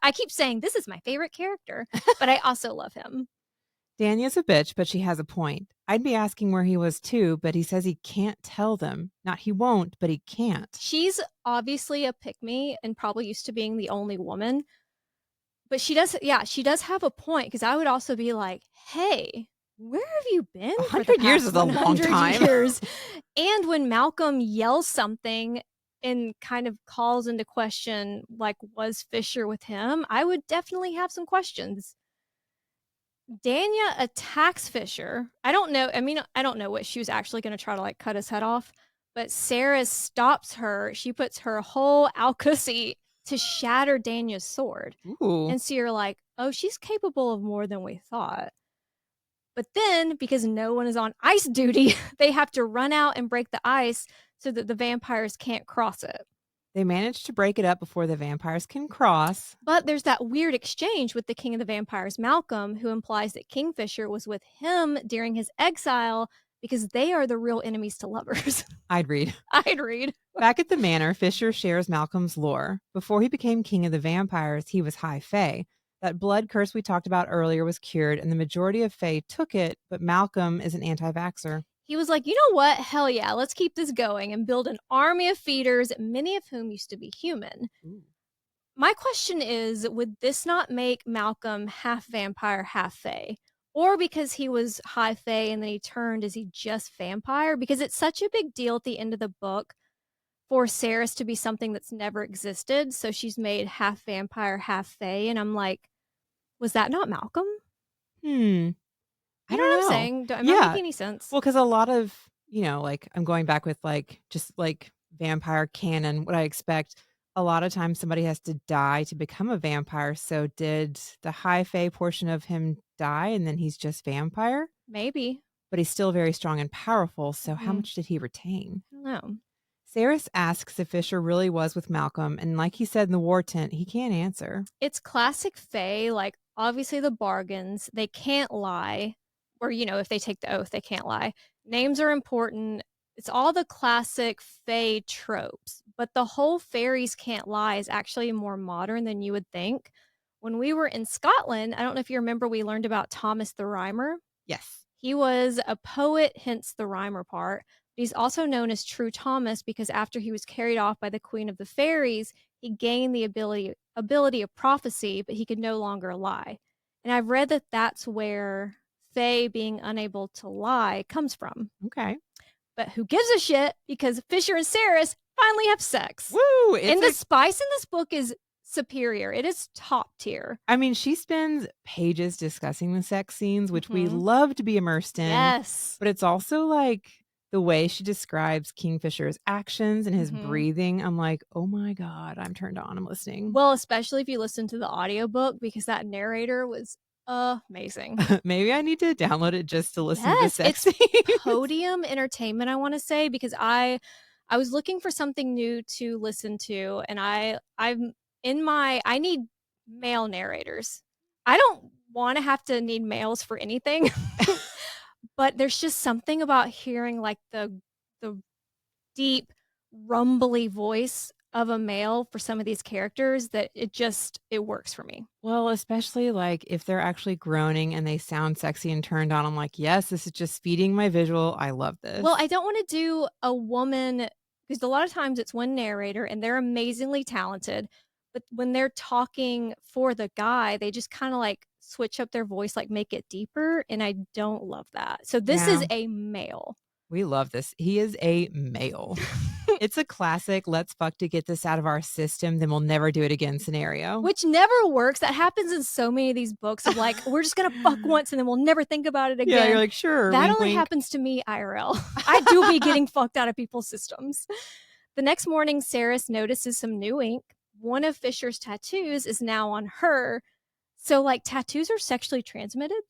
Speaker 1: I keep saying this is my favorite character, but I also love him.
Speaker 2: Danya's a bitch, but she has a point. I'd be asking where he was too, but he says he can't tell them. Not he won't, but he can't.
Speaker 1: She's obviously a pick me and probably used to being the only woman, but she does have a point because I would also be like, hey, where have you been for the
Speaker 2: 100 years
Speaker 1: past
Speaker 2: is a long
Speaker 1: 100
Speaker 2: time.
Speaker 1: years? And when Malcolm yells something and kind of calls into question, like, was Fisher with him? I would definitely have some questions. Danya attacks Fisher. I don't know. I mean, I don't know what she was actually going to try to like cut his head off, but Sarah stops her. She puts her whole Alcusi to shatter Danya's sword.
Speaker 2: Ooh.
Speaker 1: And so you're like, oh, she's capable of more than we thought. But then, because no one is on ice duty, they have to run out and break the ice so that the vampires can't cross it.
Speaker 2: They managed to break it up before the vampires can cross.
Speaker 1: But there's that weird exchange with the King of the Vampires, Malcolm, who implies that Kingfisher was with him during his exile because they are the real enemies to lovers.
Speaker 2: I'd read.
Speaker 1: I'd read.
Speaker 2: Back at the manor, Fisher shares Malcolm's lore. Before he became king of the vampires, he was High Fae. That blood curse we talked about earlier was cured, and the majority of Fae took it, but Malcolm is an anti-vaxxer.
Speaker 1: He was like, you know what? Hell yeah, let's keep this going and build an army of feeders, many of whom used to be human.
Speaker 2: Ooh.
Speaker 1: My question is, would this not make Malcolm half vampire, half fae? Or because he was high fae and then he turned, is he just vampire? Because it's such a big deal at the end of the book for Saris to be something that's never existed. So she's made half vampire, half fae. And I'm like, was that not Malcolm?
Speaker 2: Hmm.
Speaker 1: You
Speaker 2: I
Speaker 1: know what
Speaker 2: don't
Speaker 1: I'm
Speaker 2: know.
Speaker 1: saying? Am I
Speaker 2: Yeah.
Speaker 1: making any sense?
Speaker 2: Well, because a lot of, like I'm going back with like just like vampire canon, what I expect. A lot of times somebody has to die to become a vampire. So did the high fae portion of him die and then he's just vampire?
Speaker 1: Maybe.
Speaker 2: But he's still very strong and powerful. So how
Speaker 1: Mhm.
Speaker 2: much did he retain?
Speaker 1: I don't know.
Speaker 2: Saris asks if Fisher really was with Malcolm, and like he said in the war tent, he can't answer.
Speaker 1: It's classic fae, like obviously the bargains, they can't lie. Or, if they take the oath, they can't lie. Names are important. It's all the classic fae tropes. But the whole fairies can't lie is actually more modern than you would think. When we were in Scotland, I don't know if you remember, we learned about Thomas the Rhymer.
Speaker 2: Yes.
Speaker 1: He was a poet, hence the rhymer part. He's also known as True Thomas because after he was carried off by the Queen of the Fairies, he gained the ability of prophecy, but he could no longer lie. And I've read that that's where Fae being unable to lie comes from.
Speaker 2: Okay.
Speaker 1: But who gives a shit? Because Fisher and Saris finally have sex.
Speaker 2: Woo!
Speaker 1: And the spice in this book is superior. It is top tier.
Speaker 2: I mean, she spends pages discussing the sex scenes, which we
Speaker 1: Mhm.
Speaker 2: love to be immersed in.
Speaker 1: Yes.
Speaker 2: But it's also like the way she describes Kingfisher's actions and his
Speaker 1: Mhm.
Speaker 2: breathing. I'm like, oh my God, I'm turned on. I'm listening.
Speaker 1: Well, especially if you listen to the audiobook because that narrator was amazing.
Speaker 2: Maybe I need to download it just to listen to the sex
Speaker 1: It's
Speaker 2: scenes.
Speaker 1: Podium Entertainment, I want to say, because I was looking for something new to listen to, and I need male narrators. I don't want to have to need males for anything, but there's just something about hearing like the deep, rumbly voice of a male for some of these characters that it works for me.
Speaker 2: Well, especially like if they're actually groaning and they sound sexy and turned on, I'm like, yes, this is just feeding my visual. I love this.
Speaker 1: Well, I don't want to do a woman because a lot of times it's one narrator and they're amazingly talented, but when they're talking for the guy, they just kind of like switch up their voice, like make it deeper, and I don't love that. So this is a male.
Speaker 2: We love this. He is a male. It's a classic, let's fuck to get this out of our system, then we'll never do it again scenario.
Speaker 1: Which never works. That happens in so many of these books of like, we're just going to fuck once and then we'll never think about it again.
Speaker 2: Yeah, you're like, sure.
Speaker 1: That
Speaker 2: wink,
Speaker 1: only
Speaker 2: wink.
Speaker 1: happens to me IRL. I do be getting fucked out of people's systems. The next morning, Saris notices some new ink. One of Fisher's tattoos is now on her. So, like, tattoos are sexually transmitted.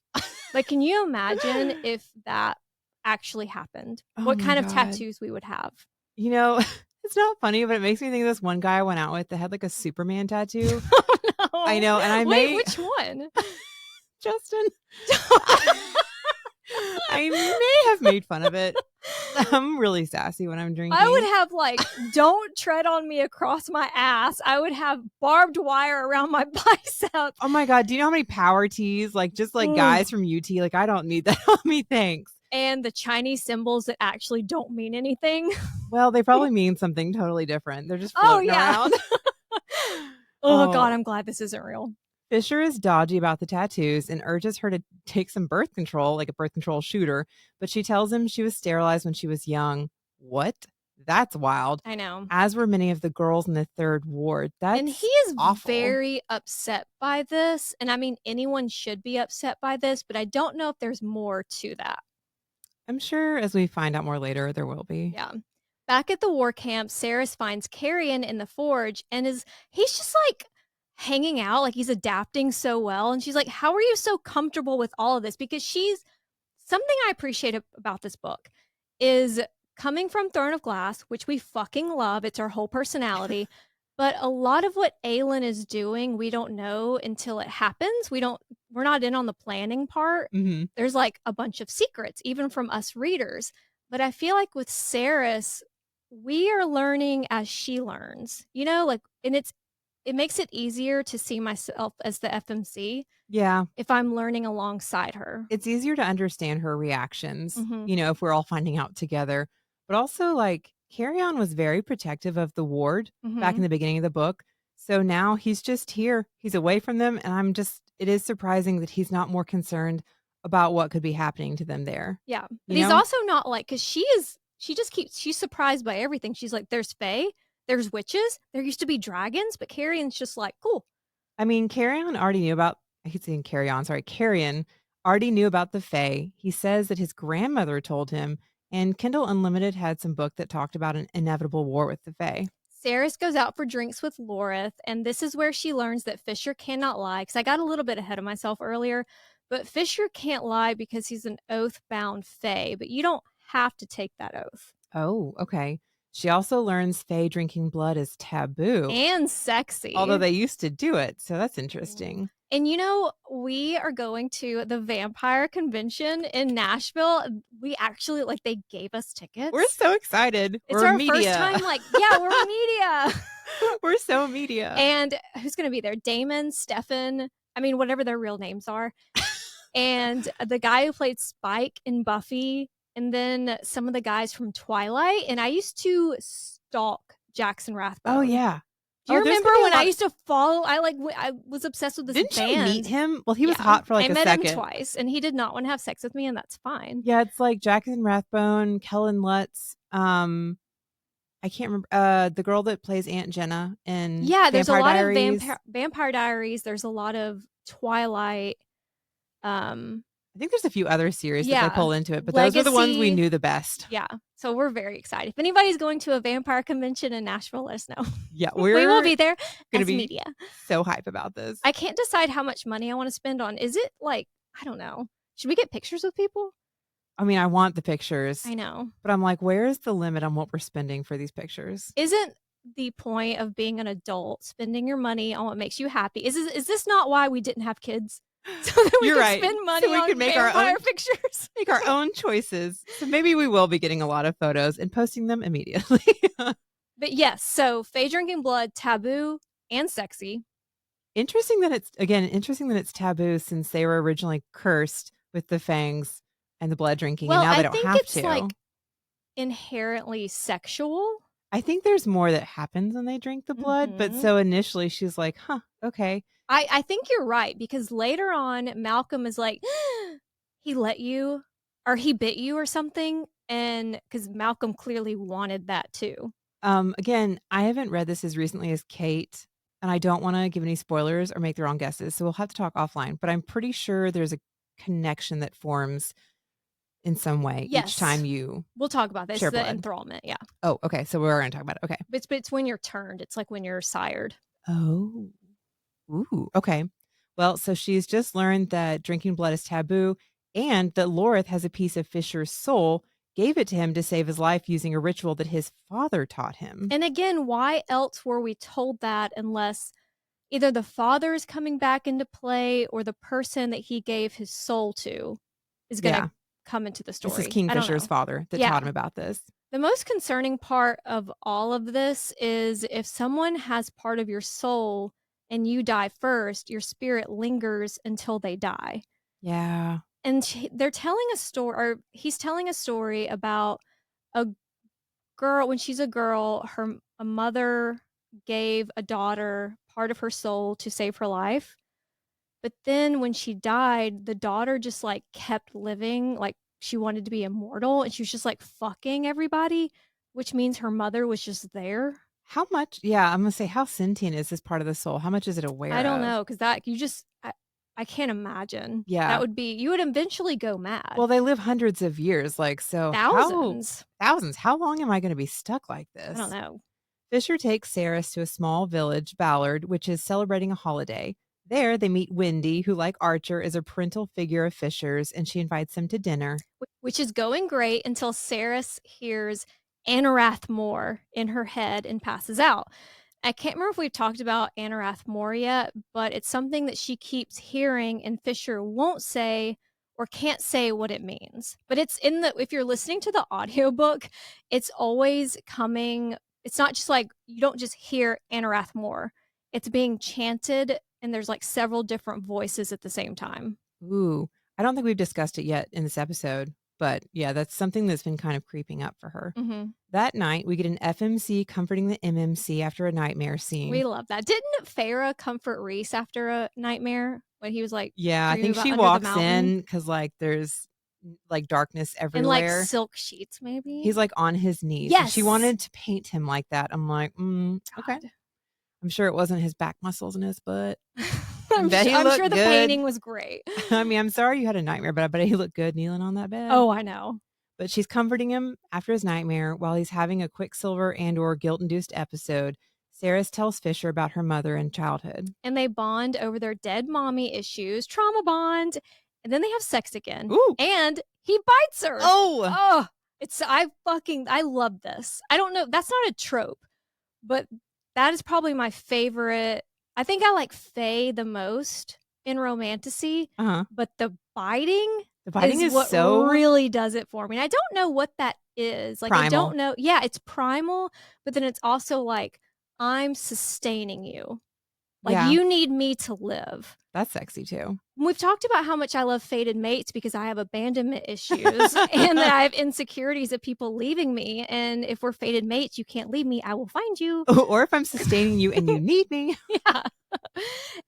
Speaker 1: Like, can you imagine if that actually happened?
Speaker 2: Oh
Speaker 1: What
Speaker 2: my
Speaker 1: kind of
Speaker 2: God.
Speaker 1: tattoos we would have?
Speaker 2: You know, it's not funny, but it makes me think of this one guy I went out with that had like a Superman tattoo.
Speaker 1: Oh, no.
Speaker 2: I know. And
Speaker 1: which one?
Speaker 2: Justin. I may have made fun of it. I'm really sassy when I'm drinking.
Speaker 1: I would have like, don't tread on me across my ass. I would have barbed wire around my bicep.
Speaker 2: Oh my God. Do you know how many power tees? Like just like guys from UT. Like I don't need that on me. Thanks.
Speaker 1: And the Chinese symbols that actually don't mean anything.
Speaker 2: Well, they probably mean something totally different. They're just floating around.
Speaker 1: Oh God, I'm glad this isn't real.
Speaker 2: Fisher is dodgy about the tattoos and urges her to take some birth control, like a birth control shooter, but she tells him she was sterilized when she was young. What? That's wild.
Speaker 1: I know.
Speaker 2: As were many of the girls in the third ward.
Speaker 1: And he
Speaker 2: That's
Speaker 1: is
Speaker 2: awful.
Speaker 1: very upset by this, and I mean, anyone should be upset by this, but I don't know if there's more to that.
Speaker 2: I'm sure as we find out more later, there will be.
Speaker 1: Yeah. Back at the war camp, Saris finds Carrion in the forge and he's just like hanging out, like he's adapting so well. And she's like, how are you so comfortable with all of this? Because she's something I appreciate about this book is coming from Throne of Glass, which we fucking love. It's our whole personality. But a lot of what Aelin is doing, we don't know until it happens. We're not in on the planning part.
Speaker 2: Hmm.
Speaker 1: There's like a bunch of secrets, even from us readers. But I feel like with Saris, we are learning as she learns, like, and it makes it easier to see myself as the FMC
Speaker 2: Yeah.
Speaker 1: if I'm learning alongside her.
Speaker 2: It's easier to understand her reactions,
Speaker 1: Mhm.
Speaker 2: if we're all finding out together. But also, like, Carry On was very protective of the ward back in
Speaker 1: Mhm.
Speaker 2: the beginning of the book. So now he's just here. He's away from them. And it is surprising that he's not more concerned about what could be happening to them there.
Speaker 1: Yeah. But
Speaker 2: You
Speaker 1: he's
Speaker 2: know?
Speaker 1: also not like cuz she's surprised by everything. She's like there's fae, there's witches, there used to be dragons, but Carrion's just like, "Cool."
Speaker 2: I mean, Carry On already knew about, I keep saying Carry On, sorry, Carrion already knew about the Fae. He says that his grandmother told him, and Kindle Unlimited had some book that talked about an inevitable war with the Fae.
Speaker 1: Saris goes out for drinks with Lorith, and this is where she learns that Fisher cannot lie. Because I got a little bit ahead of myself earlier, but Fisher can't lie because he's an oath-bound Fae, but you don't have to take that oath.
Speaker 2: Oh, okay. She also learns Fae drinking blood is taboo,
Speaker 1: And
Speaker 2: although
Speaker 1: sexy.
Speaker 2: they used to do it. So that's
Speaker 1: Mm.
Speaker 2: interesting.
Speaker 1: And we are going to the vampire convention in Nashville. We actually they gave us
Speaker 2: We're
Speaker 1: tickets.
Speaker 2: so excited.
Speaker 1: It's
Speaker 2: We're
Speaker 1: our first
Speaker 2: media.
Speaker 1: time, yeah, we're media.
Speaker 2: We're so media.
Speaker 1: And who's going to be there? Damon, Stefan, I mean, whatever their real names are. And the guy who played Spike in Buffy, and then some of the guys from Twilight. And I used to stalk Jackson
Speaker 2: Oh,
Speaker 1: Rathbone.
Speaker 2: yeah.
Speaker 1: Do you
Speaker 2: There's
Speaker 1: remember
Speaker 2: going to be
Speaker 1: when
Speaker 2: a
Speaker 1: I
Speaker 2: lot.
Speaker 1: used to follow? I was obsessed with this
Speaker 2: Didn't you meet
Speaker 1: band.
Speaker 2: him? Well, he was
Speaker 1: Yeah,
Speaker 2: hot for like
Speaker 1: I
Speaker 2: a
Speaker 1: met him
Speaker 2: second.
Speaker 1: twice, and he did not want to have sex with me, and that's fine.
Speaker 2: Yeah, it's like Jackson Rathbone, Kellen Lutz, I can't remember the girl that plays Aunt Jenna in
Speaker 1: Yeah, there's a
Speaker 2: Vampire
Speaker 1: lot of
Speaker 2: Diaries.
Speaker 1: Vampire Diaries. There's a lot of Twilight. Um,
Speaker 2: I think there's a few other series that they
Speaker 1: yeah,
Speaker 2: pull into it, but those are the ones we
Speaker 1: Legacy.
Speaker 2: knew the best.
Speaker 1: Yeah, so we're very excited. If anybody's going to a vampire convention in Nashville, let us know.
Speaker 2: Yeah,
Speaker 1: We will
Speaker 2: we're
Speaker 1: be there
Speaker 2: gonna
Speaker 1: as
Speaker 2: be
Speaker 1: media.
Speaker 2: so hype about this.
Speaker 1: I can't decide how much money I want to spend on. Is it I don't know. Should we get pictures with people?
Speaker 2: I mean, I want the pictures,
Speaker 1: I know.
Speaker 2: but I'm like, where is the limit on what we're spending for these pictures?
Speaker 1: Isn't the point of being an adult spending your money on what makes you happy? Is this not why we didn't have kids? So that we
Speaker 2: You're
Speaker 1: could
Speaker 2: right.
Speaker 1: spend money
Speaker 2: So we
Speaker 1: on
Speaker 2: could
Speaker 1: vampire pictures.
Speaker 2: make our own choices. So maybe we will be getting a lot of photos and posting them immediately.
Speaker 1: But yes, so Fae drinking blood, taboo and sexy.
Speaker 2: Interesting that it's taboo since they were originally cursed with the fangs and the blood drinking, and
Speaker 1: Well,
Speaker 2: now
Speaker 1: I
Speaker 2: they don't
Speaker 1: think
Speaker 2: have
Speaker 1: it's
Speaker 2: to.
Speaker 1: inherently sexual.
Speaker 2: I think there's more that happens when they drink the blood, but
Speaker 1: Mhm.
Speaker 2: so initially she's like, huh, okay.
Speaker 1: I think you're right because later on Malcolm is like, he let you or he bit you or something, and because Malcolm clearly wanted that too.
Speaker 2: Again, I haven't read this as recently as Kate, and I don't want to give any spoilers or make the wrong guesses, so we'll have to talk offline, but I'm pretty sure there's a connection that forms in some way each
Speaker 1: Yes,
Speaker 2: time you
Speaker 1: we'll talk about this.
Speaker 2: share
Speaker 1: The
Speaker 2: blood.
Speaker 1: enthrallment, yeah.
Speaker 2: Oh, okay. So we're going to talk about it. Okay.
Speaker 1: It's when you're turned. It's like when you're sired.
Speaker 2: Oh. Ooh, okay. Well, so she's just learned that drinking blood is taboo and that Lorith has a piece of Fisher's soul, gave it to him to save his life using a ritual that his father taught him.
Speaker 1: And again, why else were we told that unless either the father is coming back into play or the person that he gave his soul to is going
Speaker 2: Yeah,
Speaker 1: to come into the
Speaker 2: this is
Speaker 1: story. I don't
Speaker 2: Kingfisher's
Speaker 1: know.
Speaker 2: father that
Speaker 1: Yeah.
Speaker 2: taught him about this.
Speaker 1: The most concerning part of all of this is if someone has part of your soul and you die first, your spirit lingers until they die.
Speaker 2: Yeah.
Speaker 1: And they're telling a story, or he's telling a story about a girl. When she's a girl, a mother gave a daughter part of her soul to save her life. But then when she died, the daughter just, like, kept living, like, she wanted to be immortal, and she was just, like, fucking everybody, which means her mother was just there.
Speaker 2: How much yeah, I'm gonna say, how sentient is this part of the soul? How much is it
Speaker 1: I
Speaker 2: aware
Speaker 1: don't
Speaker 2: of?
Speaker 1: know, 'cause that you just I can't imagine. That
Speaker 2: Yeah.
Speaker 1: would be you would eventually go
Speaker 2: Well,
Speaker 1: mad.
Speaker 2: they live hundreds of years, like, so how
Speaker 1: Thousands.
Speaker 2: thousands, how long am I gonna be stuck like
Speaker 1: I don't
Speaker 2: this?
Speaker 1: know.
Speaker 2: Fisher takes Saris to a small village, Ballard, which is celebrating a holiday. There, they meet Wendy, who, like Archer, is a parental figure of Fisher's, and she invites him to dinner.
Speaker 1: Which is going great until Saris hears Anarath Moor in her head and passes out. I can't remember if we've talked about Anarath Moor yet, but it's something that she keeps hearing and Fisher won't say or can't say what it means. But it's in the if you're listening to the audiobook, it's always coming. It's not just like you don't just hear Anarath Moor. It's being chanted and there's like several different voices at the same time.
Speaker 2: Ooh, I don't think we've discussed it yet in this episode, but yeah, that's something that's been kind of creeping up for her.
Speaker 1: Mhm.
Speaker 2: That night, we get an FMC comforting the MMC after a nightmare
Speaker 1: We
Speaker 2: scene.
Speaker 1: love that. Didn't Farah comfort Reese after a nightmare when he was, like,
Speaker 2: Yeah, I
Speaker 1: dreaming
Speaker 2: think
Speaker 1: about
Speaker 2: she
Speaker 1: under the
Speaker 2: walks
Speaker 1: mountain?
Speaker 2: in because, like, there's like darkness
Speaker 1: And, like,
Speaker 2: everywhere.
Speaker 1: silk sheets, maybe?
Speaker 2: He's like on his knees, and she
Speaker 1: Yes!
Speaker 2: wanted to paint him like that. I'm like, okay.
Speaker 1: God.
Speaker 2: I'm sure it wasn't his back muscles and his butt. I bet he
Speaker 1: I'm sure
Speaker 2: looked
Speaker 1: the
Speaker 2: good.
Speaker 1: painting was great.
Speaker 2: I mean, I'm sorry you had a nightmare, but I bet he looked good kneeling on that bed.
Speaker 1: Oh, I know.
Speaker 2: But she's comforting him after his nightmare while he's having a Quicksilver and or guilt-induced episode. Saris tells Fisher about her mother and childhood.
Speaker 1: And they bond over their dead mommy issues, trauma bond, and then they have sex again,
Speaker 2: Ooh.
Speaker 1: and he bites her.
Speaker 2: Oh!
Speaker 1: Oh, it's I love this. I don't know, that's not a trope. But that is probably my favorite. I think I like Faye the most in Romantasy,
Speaker 2: Uh-huh.
Speaker 1: but the biting
Speaker 2: The biting
Speaker 1: is
Speaker 2: is
Speaker 1: what
Speaker 2: so
Speaker 1: really does it for me. And I don't know what that is. Like, I
Speaker 2: primal.
Speaker 1: don't know. Yeah, it's primal, but then it's also like, I'm sustaining you. Like,
Speaker 2: Yeah,
Speaker 1: you need me to live.
Speaker 2: that's sexy too.
Speaker 1: We've talked about how much I love fated mates because I have abandonment issues and that I have insecurities of people leaving me. And if we're fated mates, you can't leave me. I will find you.
Speaker 2: Or if I'm sustaining you and you need me.
Speaker 1: Yeah.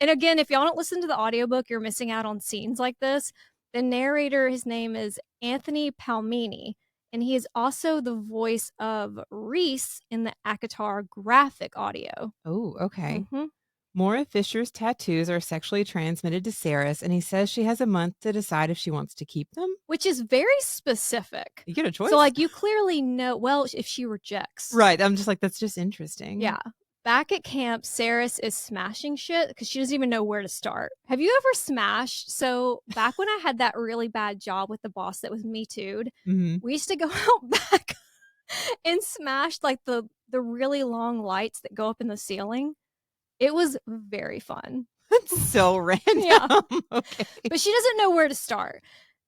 Speaker 1: And again, if y'all don't listen to the audiobook, you're missing out on scenes like this. The narrator, his name is Anthony Palmini, and he is also the voice of Reese in the Akatar graphic audio.
Speaker 2: Oh, okay.
Speaker 1: hmm
Speaker 2: Maura Fisher's tattoos are sexually transmitted to Saris, and he says she has a month to decide if she wants to keep them.
Speaker 1: Which is very specific.
Speaker 2: You get a choice.
Speaker 1: So, like, you clearly know, well, if she rejects.
Speaker 2: Right. I'm just like, that's just interesting.
Speaker 1: Yeah. Back at camp, Saris is smashing shit because she doesn't even know where to start. Have you ever smashed? So, back when I had that really bad job with the boss that was Me Too'd,
Speaker 2: Hmm.
Speaker 1: we used to go out back and smash like the really long lights that go up in the ceiling. It was very fun.
Speaker 2: That's so random.
Speaker 1: Yeah.
Speaker 2: Okay.
Speaker 1: But she doesn't know where to start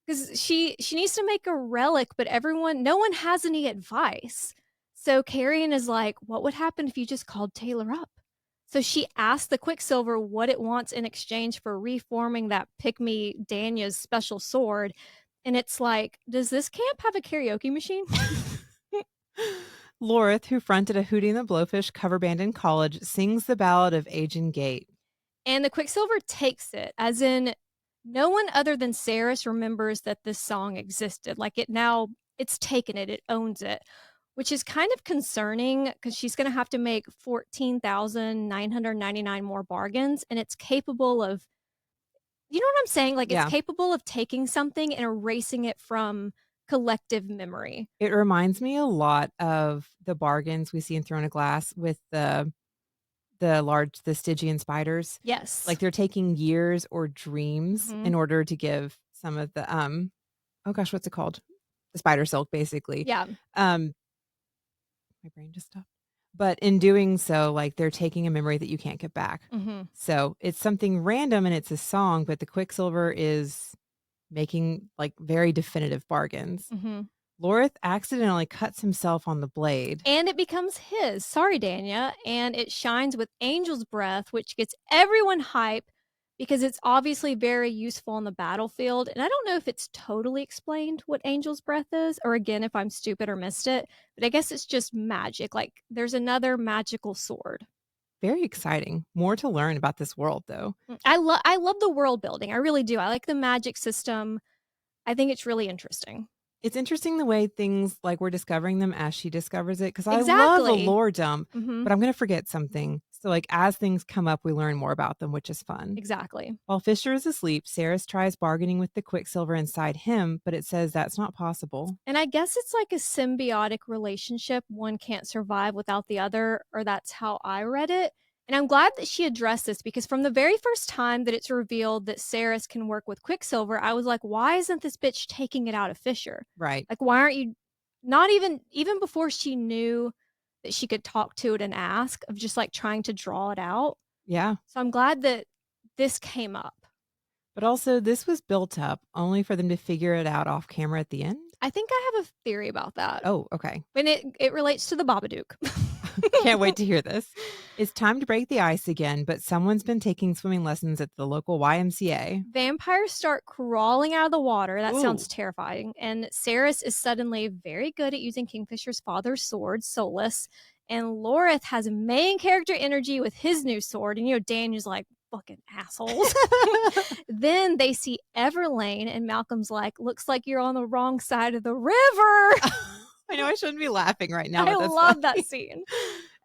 Speaker 1: because she needs to make a relic, but no one has any advice. So Carrion is like, what would happen if you just called Taylor up? So she asked the Quicksilver what it wants in exchange for reforming that Pygmy Danya's special sword. And it's like, does this camp have a karaoke machine?
Speaker 2: Lorith, who fronted a Hootie and the Blowfish cover band in college, sings the ballad of Agent Gate.
Speaker 1: And the Quicksilver takes it, as in, no one other than Saris remembers that this song existed. Like, it's taken it, it owns it, which is kind of concerning because she's going to have to make 14,999 more bargains, and it's capable of, you know what I'm saying? Like, it's
Speaker 2: Yeah.
Speaker 1: capable of taking something and erasing it from collective memory.
Speaker 2: It reminds me a lot of the bargains we see in Throne of Glass with the Stygian spiders.
Speaker 1: Yes.
Speaker 2: Like they're taking years or dreams
Speaker 1: Mhm.
Speaker 2: in order to give some of the oh gosh, what's it called? The spider silk, basically.
Speaker 1: Yeah.
Speaker 2: My brain just stopped. But in doing so, like they're taking a memory that you can't get back.
Speaker 1: hmm
Speaker 2: So it's something random and it's a song, but the Quicksilver is making like very definitive bargains.
Speaker 1: hmm
Speaker 2: Lorith accidentally cuts himself on the blade.
Speaker 1: And it becomes his. Sorry, Danya. And it shines with Angel's Breath, which gets everyone hype because it's obviously very useful on the battlefield. And I don't know if it's totally explained what Angel's Breath is, or again, if I'm stupid or missed it, but I guess it's just magic. Like there's another magical sword.
Speaker 2: Very exciting. More to learn about this world, though.
Speaker 1: I love the world building. I really do. I like the magic system. I think it's really interesting.
Speaker 2: It's interesting the way things like we're discovering them as she discovers it because I love a
Speaker 1: Exactly.
Speaker 2: lore dump,
Speaker 1: Mhm.
Speaker 2: but I'm going to forget something. So, like, as things come up, we learn more about them, which is fun.
Speaker 1: Exactly.
Speaker 2: While Fisher is asleep, Saris tries bargaining with the Quicksilver inside him, but it says that's not possible.
Speaker 1: And I guess it's like a symbiotic relationship. One can't survive without the other, or that's how I read it. And I'm glad that she addressed this because from the very first time that it's revealed that Saris can work with Quicksilver, I was like, why isn't this bitch taking it out of Fisher?
Speaker 2: Right.
Speaker 1: Like, why aren't you not even before she knew that she could talk to it and ask of just like trying to draw it out?
Speaker 2: Yeah.
Speaker 1: So I'm glad that this came up.
Speaker 2: But also, this was built up only for them to figure it out off camera at the end.
Speaker 1: I think I have a theory about that.
Speaker 2: Oh, okay.
Speaker 1: And it relates to the Babadook.
Speaker 2: Can't wait to hear this. It's time to break the ice again, but someone's been taking swimming lessons at the local YMCA.
Speaker 1: Vampires start crawling out of the water. That
Speaker 2: Ooh.
Speaker 1: sounds terrifying. And Saris is suddenly very good at using Kingfisher's father's sword, Solus. And Lorith has main character energy with his new sword. And Daniel's like, fucking assholes. Then they see Everlane, and Malcolm's like, looks like you're on the wrong side of the river.
Speaker 2: I know I shouldn't be laughing right now.
Speaker 1: I
Speaker 2: But that's
Speaker 1: love
Speaker 2: funny.
Speaker 1: that scene.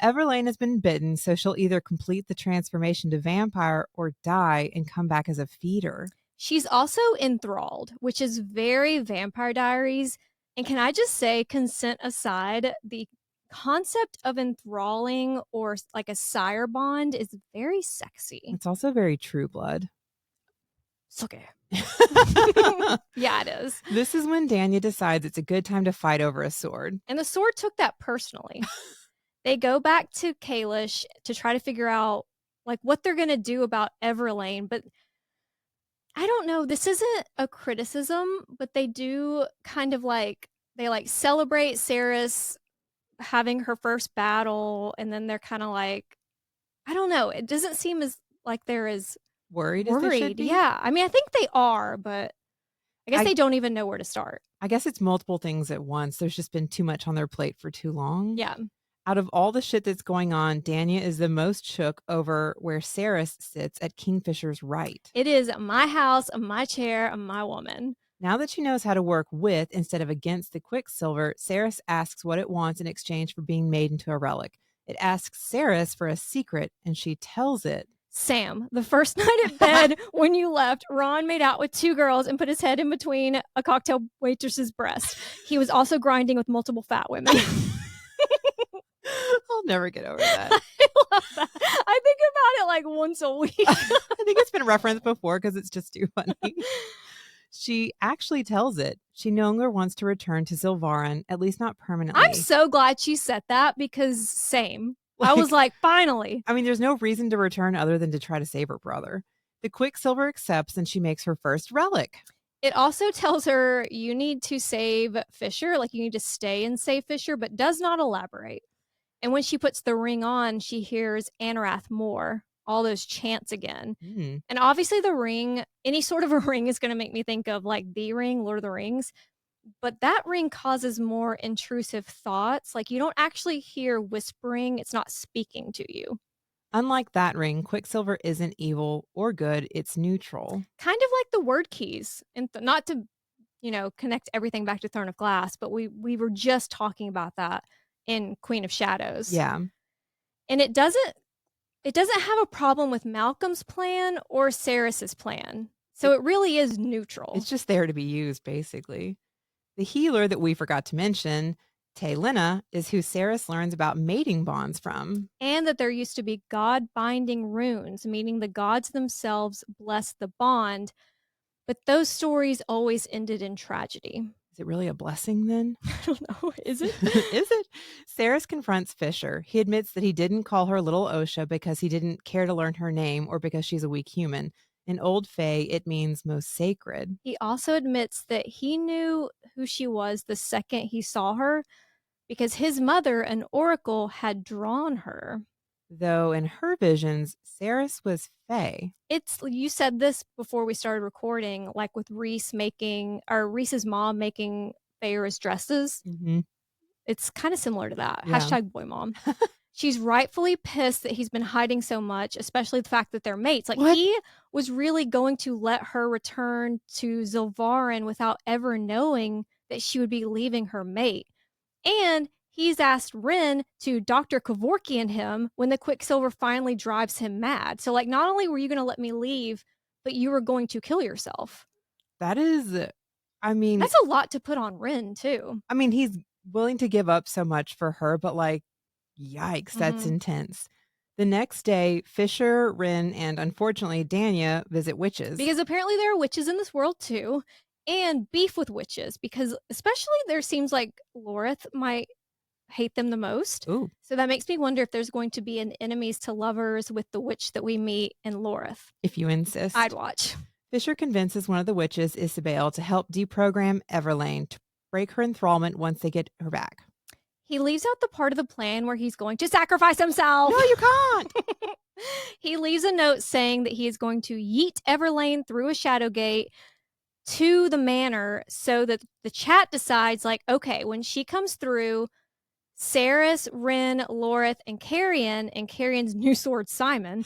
Speaker 2: Everlane has been bitten, so she'll either complete the transformation to vampire or die and come back as a feeder.
Speaker 1: She's also enthralled, which is very Vampire Diaries. And can I just say, consent aside, the concept of enthralling or like a sire bond is very sexy.
Speaker 2: It's also very True Blood.
Speaker 1: It's okay. Yeah, it is.
Speaker 2: This is when Danya decides it's a good time to fight over a sword.
Speaker 1: And the sword took that personally. They go back to Kalish to try to figure out like what they're going to do about Everlane, but I don't know. This isn't a criticism, but they do kind of like they like celebrate Saris having her first battle, and then they're kind of like, I don't know. It doesn't seem as like they're as
Speaker 2: Worried as they should
Speaker 1: worried.
Speaker 2: be?
Speaker 1: Yeah. I mean, I think they are, but I guess
Speaker 2: I
Speaker 1: they don't even know where to start.
Speaker 2: I guess it's multiple things at once. There's just been too much on their plate for too long.
Speaker 1: Yeah.
Speaker 2: Out of all the shit that's going on, Danya is the most shook over where Saris sits at Kingfisher's right.
Speaker 1: It is my house, my chair, my woman.
Speaker 2: Now that she knows how to work with instead of against the Quicksilver, Saris asks what it wants in exchange for being made into a relic. It asks Saris for a secret, and she tells it.
Speaker 1: Sam, the first night at bed when you left, Ron made out with two girls and put his head in between a cocktail waitress's breast. He was also grinding with multiple fat women.
Speaker 2: I'll never get over that.
Speaker 1: I love that. I think about it like once a week.
Speaker 2: I think it's been referenced before because it's just too funny. She actually tells it she no longer wants to return to Zilvaran, at least not permanently.
Speaker 1: I'm so glad she said that because same. I was like, finally.
Speaker 2: I mean, there's no reason to return other than to try to save her brother. The Quicksilver accepts and she makes her first relic.
Speaker 1: It also tells her you need to save Fisher, like you need to stay and save Fisher, but does not elaborate. And when she puts the ring on, she hears Anarath more, all those chants again.
Speaker 2: Mm.
Speaker 1: And obviously the ring, any sort of a ring is going to make me think of like the ring, Lord of the Rings. But that ring causes more intrusive thoughts. Like you don't actually hear whispering. It's not speaking to you.
Speaker 2: Unlike that ring, Quicksilver isn't evil or good. It's neutral.
Speaker 1: Kind of like the word keys. And not to, connect everything back to Throne of Glass, but we were just talking about that in Queen of Shadows.
Speaker 2: Yeah.
Speaker 1: And it doesn't have a problem with Malcolm's plan or Saris's plan. So it really is neutral.
Speaker 2: It's just there to be used, basically. The healer that we forgot to mention, Taylina, is who Saris learns about mating bonds from.
Speaker 1: And that there used to be god-binding runes, meaning the gods themselves blessed the bond. But those stories always ended in tragedy.
Speaker 2: Is it really a blessing then?
Speaker 1: I don't know. Is it?
Speaker 2: Is it? Saris confronts Fisher. He admits that he didn't call her Little Osha because he didn't care to learn her name or because she's a weak human. In Old Fae, it means most sacred.
Speaker 1: He also admits that he knew who she was the second he saw her because his mother, an oracle, had drawn her.
Speaker 2: Though in her visions, Saris was Fae.
Speaker 1: You said this before we started recording, like with Reese's mom making Feyre's dresses.
Speaker 2: Mm-hmm.
Speaker 1: It's kind of similar to that.
Speaker 2: Yeah.
Speaker 1: Hashtag boy mom. She's rightfully pissed that he's been hiding so much, especially the fact that they're mates. Like,
Speaker 2: What?
Speaker 1: he was really going to let her return to Zilvarin without ever knowing that she would be leaving her mate. And he's asked Ren to Dr. Kevorkian him when the Quicksilver finally drives him mad. So, like, not only were you gonna let me leave, but you were going to kill yourself.
Speaker 2: That is I mean
Speaker 1: That's a lot to put on Ren, too.
Speaker 2: I mean, he's willing to give up so much for her, but, like, yikes, that's
Speaker 1: Mhm.
Speaker 2: intense. The next day, Fisher, Rin, and unfortunately Danya visit witches.
Speaker 1: Because apparently there are witches in this world too, and beef with witches because especially there seems like Lorith might hate them the most.
Speaker 2: Ooh,
Speaker 1: So that makes me wonder if there's going to be an enemies to lovers with the witch that we meet in Lorith.
Speaker 2: if you
Speaker 1: I'd
Speaker 2: insist.
Speaker 1: watch.
Speaker 2: Fisher convinces one of the witches, Isabel, to help deprogram Everlane to break her enthrallment once they get her back.
Speaker 1: He leaves out the part of the plan where he's going to sacrifice
Speaker 2: No,
Speaker 1: himself.
Speaker 2: you can't!
Speaker 1: He leaves a note saying that he is going to yeet Everlane through a shadow gate to the manor so that the chat decides, like, okay, when she comes through, Saris, Ren, Lorith, and Carrion's new sword, Simon,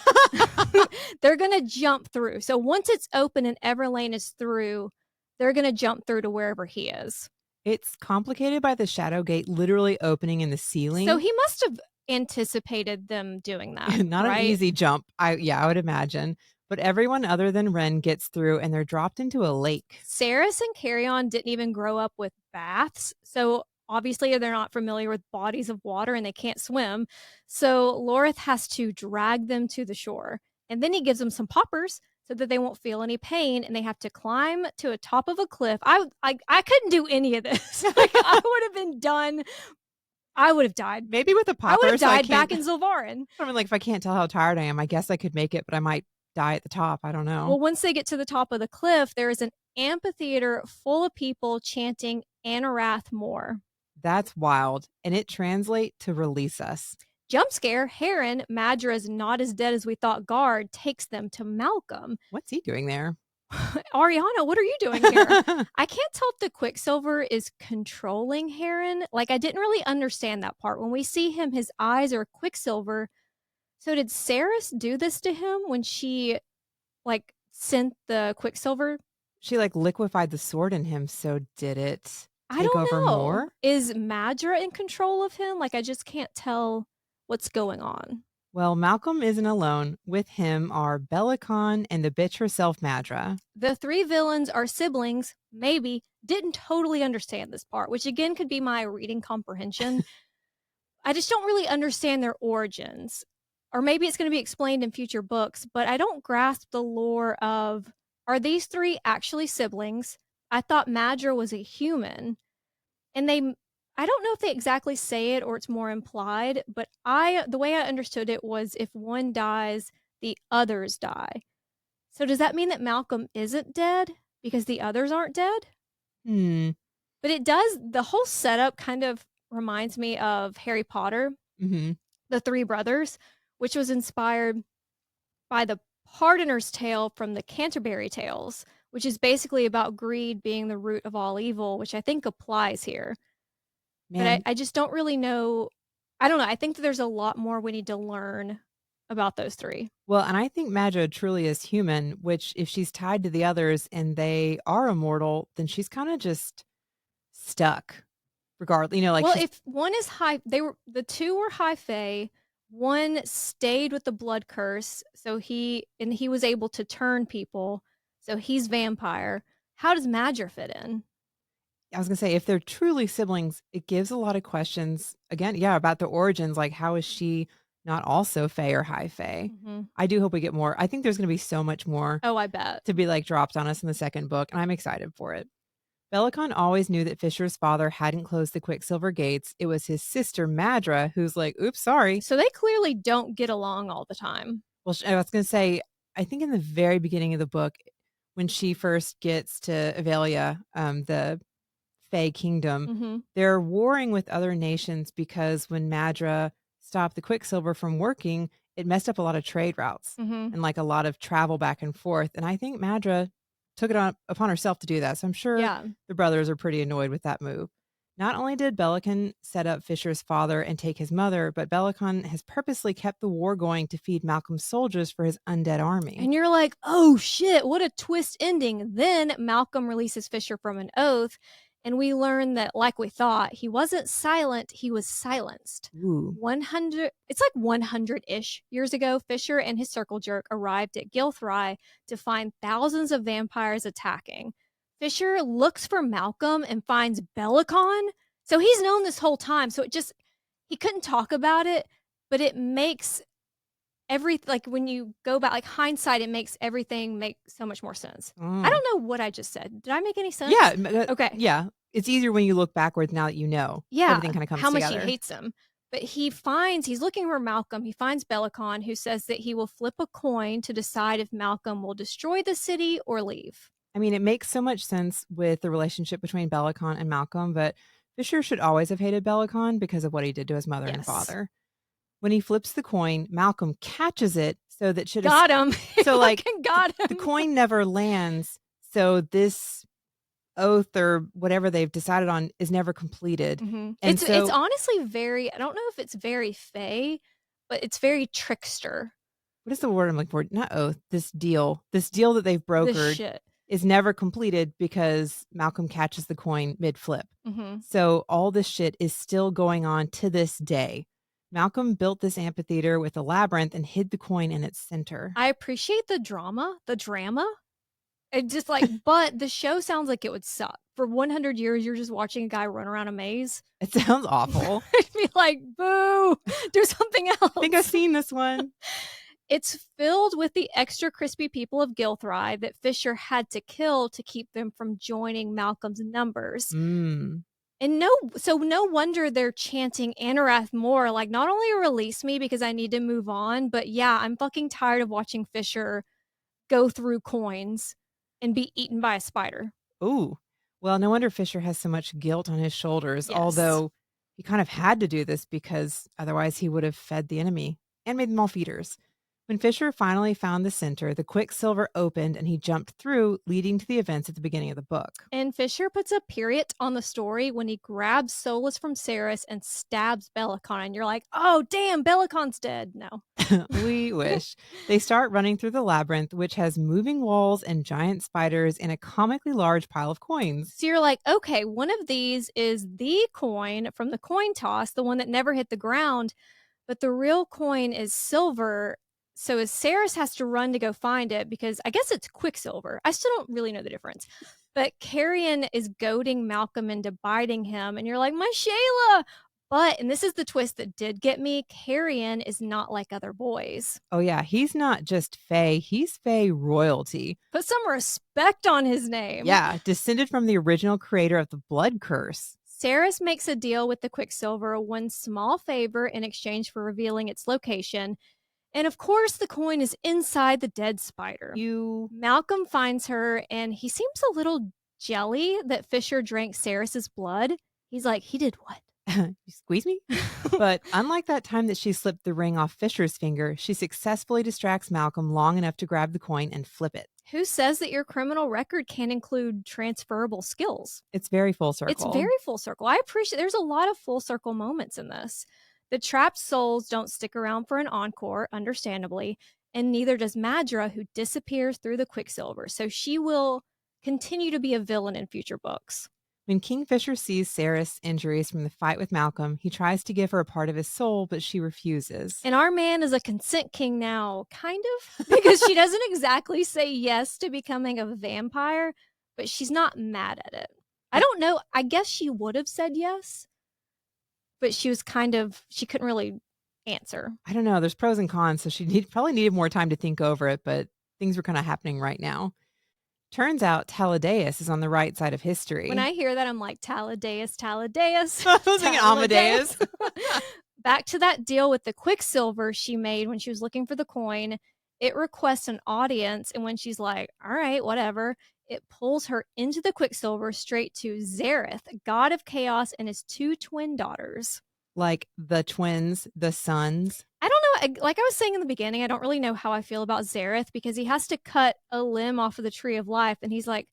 Speaker 1: they're going to jump through. So once it's open and Everlane is through, they're going to jump through to wherever he is.
Speaker 2: It's complicated by the shadow gate literally opening in the
Speaker 1: So
Speaker 2: ceiling.
Speaker 1: he must have anticipated them doing that,
Speaker 2: Not an
Speaker 1: right?
Speaker 2: easy jump. I would imagine. But everyone other than Ren gets through and they're dropped into a lake.
Speaker 1: Saris and Carrion didn't even grow up with baths. So obviously they're not familiar with bodies of water and they can't swim. So Lorith has to drag them to the shore. And then he gives them some poppers so that they won't feel any pain and they have to climb to a top of a cliff. I couldn't do any of this. Like, I would have been done. I would have died.
Speaker 2: Maybe with a
Speaker 1: I would
Speaker 2: popper,
Speaker 1: have
Speaker 2: so I
Speaker 1: died back
Speaker 2: can't.
Speaker 1: in Zilvarin.
Speaker 2: I mean, like, if I can't tell how tired I am, I guess I could make it, but I might die at the top. I don't know.
Speaker 1: Well, once they get to the top of the cliff, there is an amphitheater full of people chanting Anarath more.
Speaker 2: That's wild. And it translates to release us.
Speaker 1: Jump scare, Heron, Madra's not as dead as we thought guard, takes them to Malcolm.
Speaker 2: What's he doing there?
Speaker 1: Ariana, what are you doing here? I can't tell if the Quicksilver is controlling Heron. Like, I didn't really understand that part. When we see him, his eyes are Quicksilver. So did Saris do this to him when she, like, sent the Quicksilver?
Speaker 2: She like liquefied the sword in him, so did it
Speaker 1: I
Speaker 2: take
Speaker 1: don't
Speaker 2: over
Speaker 1: know.
Speaker 2: more?
Speaker 1: Is Madra in control of him? Like, I just can't tell what's going on.
Speaker 2: Well, Malcolm isn't alone. With him are Bellicon and the bitch herself, Madra.
Speaker 1: The three villains are siblings, maybe. Didn't totally understand this part, which again could be my reading comprehension. I just don't really understand their origins. Or maybe it's going to be explained in future books, but I don't grasp the lore of, are these three actually siblings? I thought Madra was a human. And I don't know if they exactly say it or it's more implied, but the way I understood it was if one dies, the others die. So does that mean that Malcolm isn't dead because the others aren't dead?
Speaker 2: Hmm.
Speaker 1: But the whole setup kind of reminds me of Harry Potter,
Speaker 2: Mm-hmm.
Speaker 1: the three brothers, which was inspired by the Pardoner's Tale from the Canterbury Tales, which is basically about greed being the root of all evil, which I think applies here. But
Speaker 2: Man,
Speaker 1: I just don't really know. I don't know. I think that there's a lot more we need to learn about those three.
Speaker 2: well, and I think Madra truly is human, which if she's tied to the others and they are immortal, then she's kind of just stuck. Regardless, like
Speaker 1: Well,
Speaker 2: she's
Speaker 1: if one is the two were high fae. One stayed with the blood curse, so he was able to turn people. So he's vampire. How does Madra fit in?
Speaker 2: I was gonna say, if they're truly siblings, it gives a lot of questions. Again, yeah, about the origins. Like, how is she not also Fae or High Fae?
Speaker 1: Mm-hmm.
Speaker 2: I do hope we get more. I think there's gonna be so much more
Speaker 1: Oh, I bet.
Speaker 2: to be like dropped on us in the second book, and I'm excited for it. Bellicon always knew that Fisher's father hadn't closed the Quicksilver gates. It was his sister Madra who's like, "Oops, sorry."
Speaker 1: So they clearly don't get along all the time.
Speaker 2: Well, I was gonna say, I think in the very beginning of the book, when she first gets to Avelia, the Fae Kingdom,
Speaker 1: Mm-hmm.
Speaker 2: they're warring with other nations because when Madra stopped the Quicksilver from working, it messed up a lot of trade routes
Speaker 1: Mm-hmm.
Speaker 2: and like a lot of travel back and forth. And I think Madra took it upon herself to do that. So I'm sure
Speaker 1: Yeah.
Speaker 2: the brothers are pretty annoyed with that move. Not only did Belican set up Fisher's father and take his mother, but Belican has purposely kept the war going to feed Malcolm's soldiers for his undead army.
Speaker 1: And you're like, oh shit, what a twist ending. Then Malcolm releases Fisher from an oath, and we learn that, like we thought, he wasn't silent, he was silenced.
Speaker 2: Ooh.
Speaker 1: 100, it's like 100 ish years ago, Fisher and his circle jerk arrived at Gilthry to find thousands of vampires attacking. Fisher looks for Malcolm and finds Bellicon. So he's known this whole time. So he couldn't talk about it, but it makes like when you go back, like hindsight, it makes everything make so much more sense. I
Speaker 2: Mm.
Speaker 1: don't know what I just said. Did I make any sense?
Speaker 2: Yeah.
Speaker 1: Okay.
Speaker 2: Yeah. It's easier when you look backwards now that you know.
Speaker 1: Yeah.
Speaker 2: Everything kind of comes
Speaker 1: How much
Speaker 2: together.
Speaker 1: he hates him. But he's looking for Malcolm. He finds Bellicon, who says that he will flip a coin to decide if Malcolm will destroy the city or leave.
Speaker 2: I mean, it makes so much sense with the relationship between Bellicon and Malcolm, but Fisher should always have hated Bellicon because of what he did to his mother and
Speaker 1: Yes.
Speaker 2: father. When he flips the coin, Malcolm catches it so that should
Speaker 1: Got him.
Speaker 2: So like
Speaker 1: got him.
Speaker 2: the coin never lands, so this oath or whatever they've decided on is never completed.
Speaker 1: Mhm.
Speaker 2: And
Speaker 1: It's honestly very, I don't know if it's very fey, but it's very trickster.
Speaker 2: what is the word I'm looking for? Not oath. This deal that they've
Speaker 1: This
Speaker 2: brokered
Speaker 1: shit.
Speaker 2: is never completed because Malcolm catches the coin mid-flip.
Speaker 1: Mhm.
Speaker 2: So all this shit is still going on to this day. Malcolm built this amphitheater with a labyrinth and hid the coin in its center.
Speaker 1: I appreciate the drama. It just like, but the show sounds like it would suck. For 100 years, you're just watching a guy run around a maze.
Speaker 2: It sounds awful.
Speaker 1: I'd be like, boo, do something else.
Speaker 2: I think I've seen this one.
Speaker 1: It's filled with the extra crispy people of Gilthry that Fisher had to kill to keep them from joining Malcolm's numbers.
Speaker 2: Mm.
Speaker 1: And no wonder they're chanting Anarath more. Like, not only release me because I need to move on, but yeah, I'm fucking tired of watching Fisher go through coins and be eaten by a spider.
Speaker 2: Ooh. Well, no wonder Fisher has so much guilt on his shoulders,
Speaker 1: Yes.
Speaker 2: although he kind of had to do this because otherwise he would have fed the enemy and made them all feeders. When Fisher finally found the center, the Quicksilver opened and he jumped through, leading to the events at the beginning of the book.
Speaker 1: And Fisher puts a period on the story when he grabs Solus from Ceres and stabs Bellicon. And you're like, oh, damn, Bellicon's dead. No.
Speaker 2: We wish. They start running through the labyrinth, which has moving walls and giant spiders and a comically large pile of coins.
Speaker 1: So you're like, okay, one of these is the coin from the coin toss, the one that never hit the ground. But the real coin is silver. So as Ceres has to run to go find it because I guess it's Quicksilver. I still don't really know the difference. But Carrion is goading Malcolm into biting him. And you're like, my Shayla. But, and this is the twist that did get me, Carrion is not like other boys.
Speaker 2: Oh, yeah. He's not just Fae, he's Fae royalty.
Speaker 1: Put some respect on his name.
Speaker 2: Yeah, descended from the original creator of the Blood Curse.
Speaker 1: Ceres makes a deal with the Quicksilver, one small favor in exchange for revealing its location. And of course, the coin is inside the dead spider. Malcolm finds her, and he seems a little jelly that Fisher drank Ceres's blood. He's like, he did what?
Speaker 2: You squeeze me? But unlike that time that she slipped the ring off Fisher's finger, she successfully distracts Malcolm long enough to grab the coin and flip it.
Speaker 1: Who says that your criminal record can't include transferable skills?
Speaker 2: It's very full circle.
Speaker 1: It's very full circle. I appreciate there's a lot of full circle moments in this. The trapped souls don't stick around for an encore, understandably, and neither does Madra, who disappears through the Quicksilver. So she will continue to be a villain in future books.
Speaker 2: When Kingfisher sees Ceres' injuries from the fight with Malcolm, he tries to give her a part of his soul, but she refuses.
Speaker 1: And our man is a consent king now, kind of, because she doesn't exactly say yes to becoming a vampire, but she's not mad at it. I don't know. I guess she would have said yes, but she was she couldn't really answer.
Speaker 2: I don't know. There's pros and cons, so she probably needed more time to think over it, but things were kind of happening right now. Turns out Taladeus is on the right side of history.
Speaker 1: When I hear that, I'm like, Taladeus.
Speaker 2: I was thinking Amadeus.
Speaker 1: Back to that deal with the Quicksilver she made when she was looking for the coin. It requests an audience, and when she's like, all right, whatever, it pulls her into the Quicksilver straight to Zareth, god of chaos, and his two twin daughters.
Speaker 2: Like the twins, the sons.
Speaker 1: I don't know. Like I was saying in the beginning, I don't really know how I feel about Zareth because he has to cut a limb off of the tree of life. And he's like,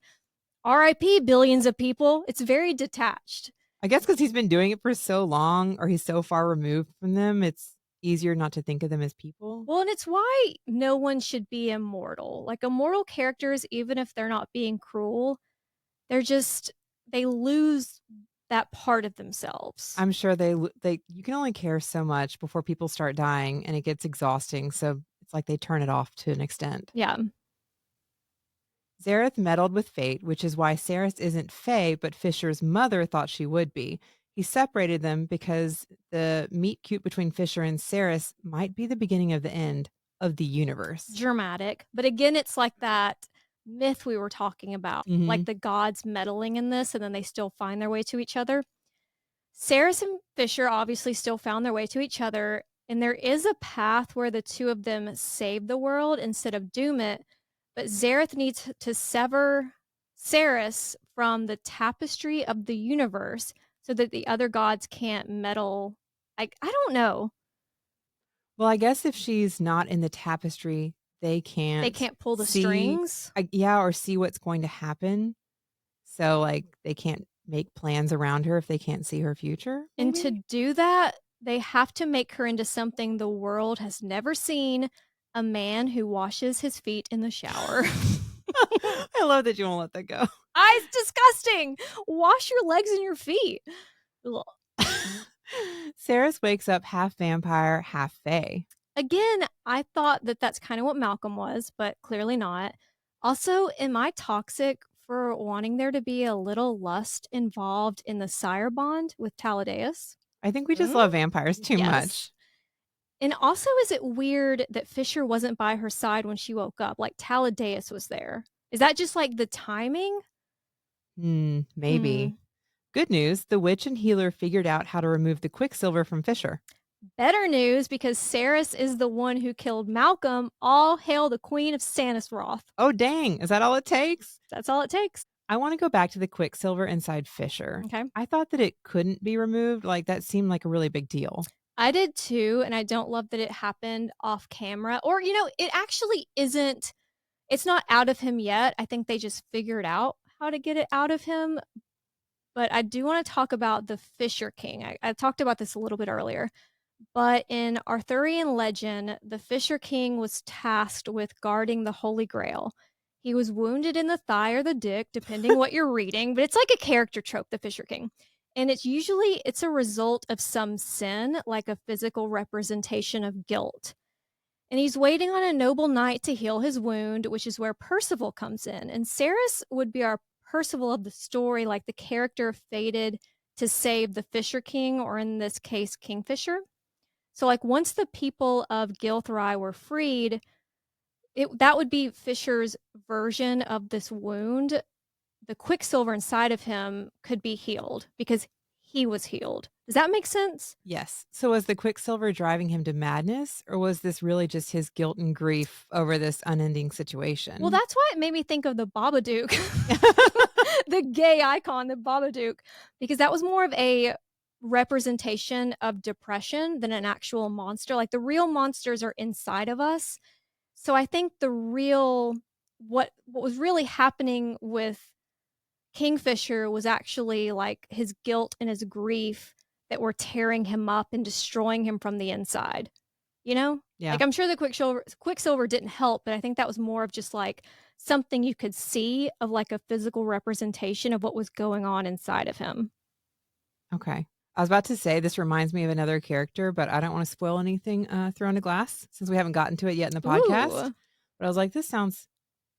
Speaker 1: RIP billions of people. It's very detached.
Speaker 2: I guess because he's been doing it for so long or he's so far removed from them, it's easier not to think of them as people.
Speaker 1: Well, and it's why no one should be immortal. Like immortal characters, even if they're not being cruel, they're just they lose that part of themselves.
Speaker 2: I'm sure they you can only care so much before people start dying and it gets exhausting, so it's like they turn it off to an extent.
Speaker 1: Yeah.
Speaker 2: Zareth meddled with fate, which is why Saris isn't Fae, but Fisher's mother thought she would be. He separated them because the meet cute between Fisher and Saris might be the beginning of the end of the universe.
Speaker 1: Dramatic. But again, it's like that myth we were talking about, like
Speaker 2: Mhm.
Speaker 1: the gods meddling in this and then they still find their way to each other. Saris and Fisher obviously still found their way to each other, and there is a path where the two of them save the world instead of doom it, but Zareth needs to sever Saris from the tapestry of the universe so that the other gods can't meddle. I don't know.
Speaker 2: Well, I guess if she's not in the tapestry, they
Speaker 1: They
Speaker 2: can't
Speaker 1: can't pull the
Speaker 2: see
Speaker 1: strings.
Speaker 2: yeah, or see what's going to happen. So, like, they can't make plans around her if they can't see her future,
Speaker 1: And to
Speaker 2: maybe?
Speaker 1: do that, they have to make her into something the world has never seen, a man who washes his feet in the shower.
Speaker 2: I love that you won't let that go.
Speaker 1: It's disgusting. Wash your legs and your feet. Ugh.
Speaker 2: Saris wakes up half vampire, half fae.
Speaker 1: Again, I thought that that's kind of what Malcolm was, but clearly not. Also, am I toxic for wanting there to be a little lust involved in the sire bond with Taladeus?
Speaker 2: I think we just
Speaker 1: Mm,
Speaker 2: love vampires too
Speaker 1: yes.
Speaker 2: much.
Speaker 1: And also, is it weird that Fisher wasn't by her side when she woke up? Like Taladeus was there. Is that just like the timing?
Speaker 2: Maybe.
Speaker 1: Hmm.
Speaker 2: Good news, the witch and healer figured out how to remove the Quicksilver from Fisher.
Speaker 1: Better news because Saris is the one who killed Malcolm. All hail the Queen of Sanisroth.
Speaker 2: Oh, dang. Is that all it takes?
Speaker 1: That's all it takes.
Speaker 2: I want to go back to the Quicksilver inside Fisher.
Speaker 1: Okay.
Speaker 2: I thought that it couldn't be removed. Like, that seemed like a really big deal.
Speaker 1: I did too, and I don't love that it happened off camera. Or, it actually isn't, it's not out of him yet. I think they just figured out how to get it out of him. But I do want to talk about the Fisher King. I talked about this a little bit earlier. But in Arthurian legend, the Fisher King was tasked with guarding the Holy Grail. He was wounded in the thigh or the dick, depending what you're reading, but it's like a character trope, the Fisher King. And it's a result of some sin, like a physical representation of guilt. And he's waiting on a noble knight to heal his wound, which is where Percival comes in. And Ceres would be our Percival of the story, like the character fated to save the Fisher King, or in this case, Kingfisher. So, like, once the people of Gilthry were freed, that would be Fisher's version of this wound. The Quicksilver inside of him could be healed because he was healed. Does that make sense?
Speaker 2: Yes. So was the Quicksilver driving him to madness, or was this really just his guilt and grief over this unending
Speaker 1: Well,
Speaker 2: situation?
Speaker 1: that's why it made me think of the Babadook, the gay icon, the Babadook, because that was more of a representation of depression than an actual monster. Like the real monsters are inside of us. So I think the real what was really happening with Kingfisher was actually like his guilt and his grief that were tearing him up and destroying him from the inside. You know?
Speaker 2: Yeah.
Speaker 1: Like I'm sure the Quicksilver didn't help, but I think that was more of just like something you could see of like a physical representation of what was going on inside of him.
Speaker 2: Okay. I was about to say this reminds me of another character, but I don't want to spoil anything thrown to glass since we haven't gotten to it yet in the podcast.
Speaker 1: Ooh.
Speaker 2: But I was like, this sounds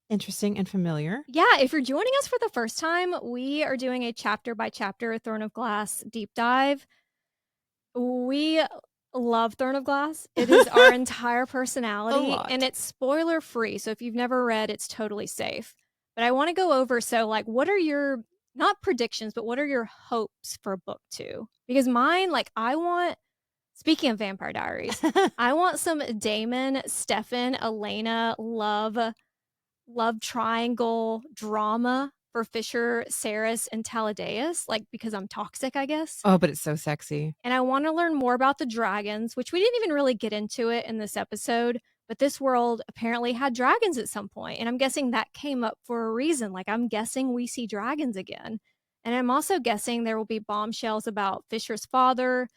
Speaker 2: interesting and familiar.
Speaker 1: Yeah, if you're joining us for the first time, we are doing a chapter by chapter Throne of Glass deep dive. We love Throne of Glass. It is our entire
Speaker 2: A
Speaker 1: personality, and
Speaker 2: lot.
Speaker 1: it's spoiler free. So if you've never read, it's totally safe. But I want to go over like, what are your not predictions, but what are your hopes for book 2? Because mine, like, speaking of Vampire Diaries, I want some Damon, Stefan, Elena love triangle drama for Fisher, Saris, and Taladeus, like because I'm toxic, I guess.
Speaker 2: Oh, but it's so sexy.
Speaker 1: And I want to learn more about the dragons, which we didn't even really get into it in this episode. But this world apparently had dragons at some point, and I'm guessing that came up for a reason. Like I'm guessing we see dragons again, And I'm also guessing there will be bombshells about Fisher's father,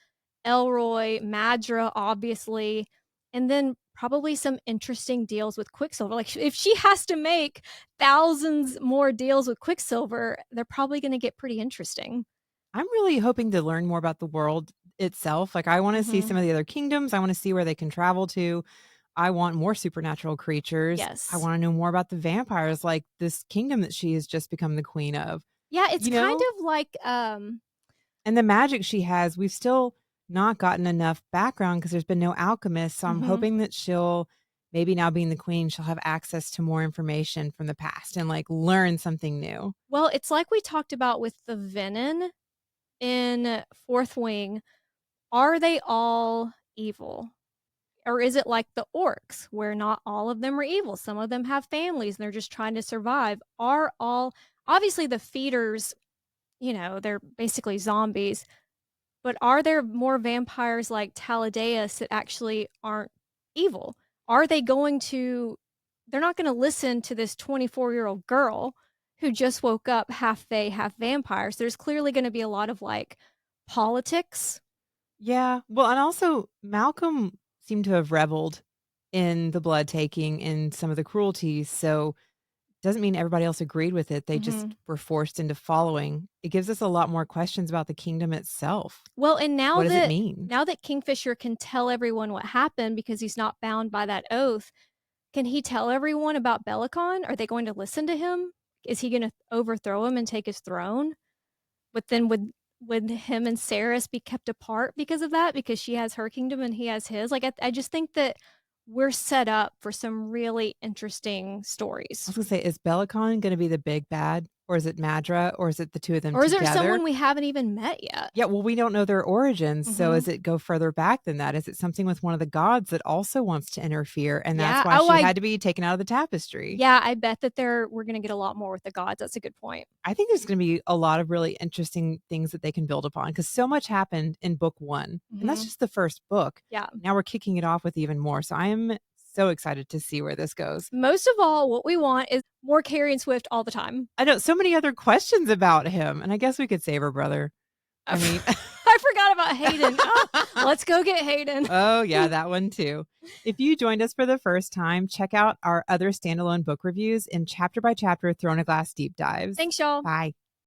Speaker 1: Elroy, Madra, obviously, and then probably some interesting deals with Quicksilver. Like, if she has to make thousands more deals with Quicksilver, they're probably gonna get pretty interesting.
Speaker 2: I'm really hoping to learn more about the world itself. Like, I wanna see some
Speaker 1: Mhm.
Speaker 2: of the other kingdoms, I wanna see where they can travel to. I want more supernatural creatures. I
Speaker 1: Yes.
Speaker 2: wanna know more about the vampires, like this kingdom that she has just become the queen of,
Speaker 1: Yeah, it's
Speaker 2: you
Speaker 1: kind
Speaker 2: know?
Speaker 1: of like,
Speaker 2: And the magic she has, we've still not gotten enough background because 'cause there's been no alchemist, so I'm
Speaker 1: mhm.
Speaker 2: hoping that she'll maybe now being the queen, she'll have access to more information from the past and, like, learn something new.
Speaker 1: Well, it's like we talked about with the Venom in Fourth Wing. Are they all evil? Or is it like the orcs, where not all of them are evil? Some of them have families and they're just trying to survive. Are all obviously the feeders, they're basically zombies, but are there more vampires like Taladeus that actually aren't evil? Are they going to they're not gonna listen to this 24-year-old girl who just woke up half they, half vampires. There's clearly gonna be a lot of, like, politics.
Speaker 2: Yeah, well, and also Malcolm seemed to have reveled in the blood taking and some of the cruelties, so doesn't mean everybody else agreed with it, they just
Speaker 1: Mhm.
Speaker 2: were forced into following. It gives us a lot more questions about the kingdom itself.
Speaker 1: Well, and
Speaker 2: What does it mean?
Speaker 1: now that Kingfisher can tell everyone what happened because he's not bound by that oath, can he tell everyone about Belicon? Are they going to listen to him? Is he gonna overthrow him and take his throne? But then would him and Cerys be kept apart because of that? Because she has her kingdom and he has his? Like, I just think that we're set up for some really interesting
Speaker 2: I
Speaker 1: stories.
Speaker 2: was gonna say, is Belicon gonna be the big bad, or is it Madra, or is it the 2 of them
Speaker 1: Or is there
Speaker 2: together?
Speaker 1: someone we haven't even met yet?
Speaker 2: Yeah, well, we don't know their origins, so
Speaker 1: Mhm.
Speaker 2: does it go further back than that? Is it something with one of the gods that also wants to interfere, and that's
Speaker 1: Yeah.
Speaker 2: why she had to be taken out of the tapestry?
Speaker 1: I bet that we're gonna get a lot more with the gods. That's a good point.
Speaker 2: I think there's gonna be a lot of really interesting things that they can build upon because so much happened in book 1, and that's
Speaker 1: Mhm.
Speaker 2: just the first book.
Speaker 1: Yeah.
Speaker 2: Now we're kicking it off with even more, so I am so excited to see where this goes.
Speaker 1: Most of all, what we want is more Carrie and Swift all the time.
Speaker 2: I know so many other questions about him, and I guess we could save her brother. I mean
Speaker 1: I forgot about Hayden. Oh, let's go get Hayden.
Speaker 2: Oh, yeah, that one too. If you joined us for the first time, check out our other standalone book reviews and chapter by chapter Throne of Glass deep dives.
Speaker 1: Thanks, y'all.
Speaker 2: Bye.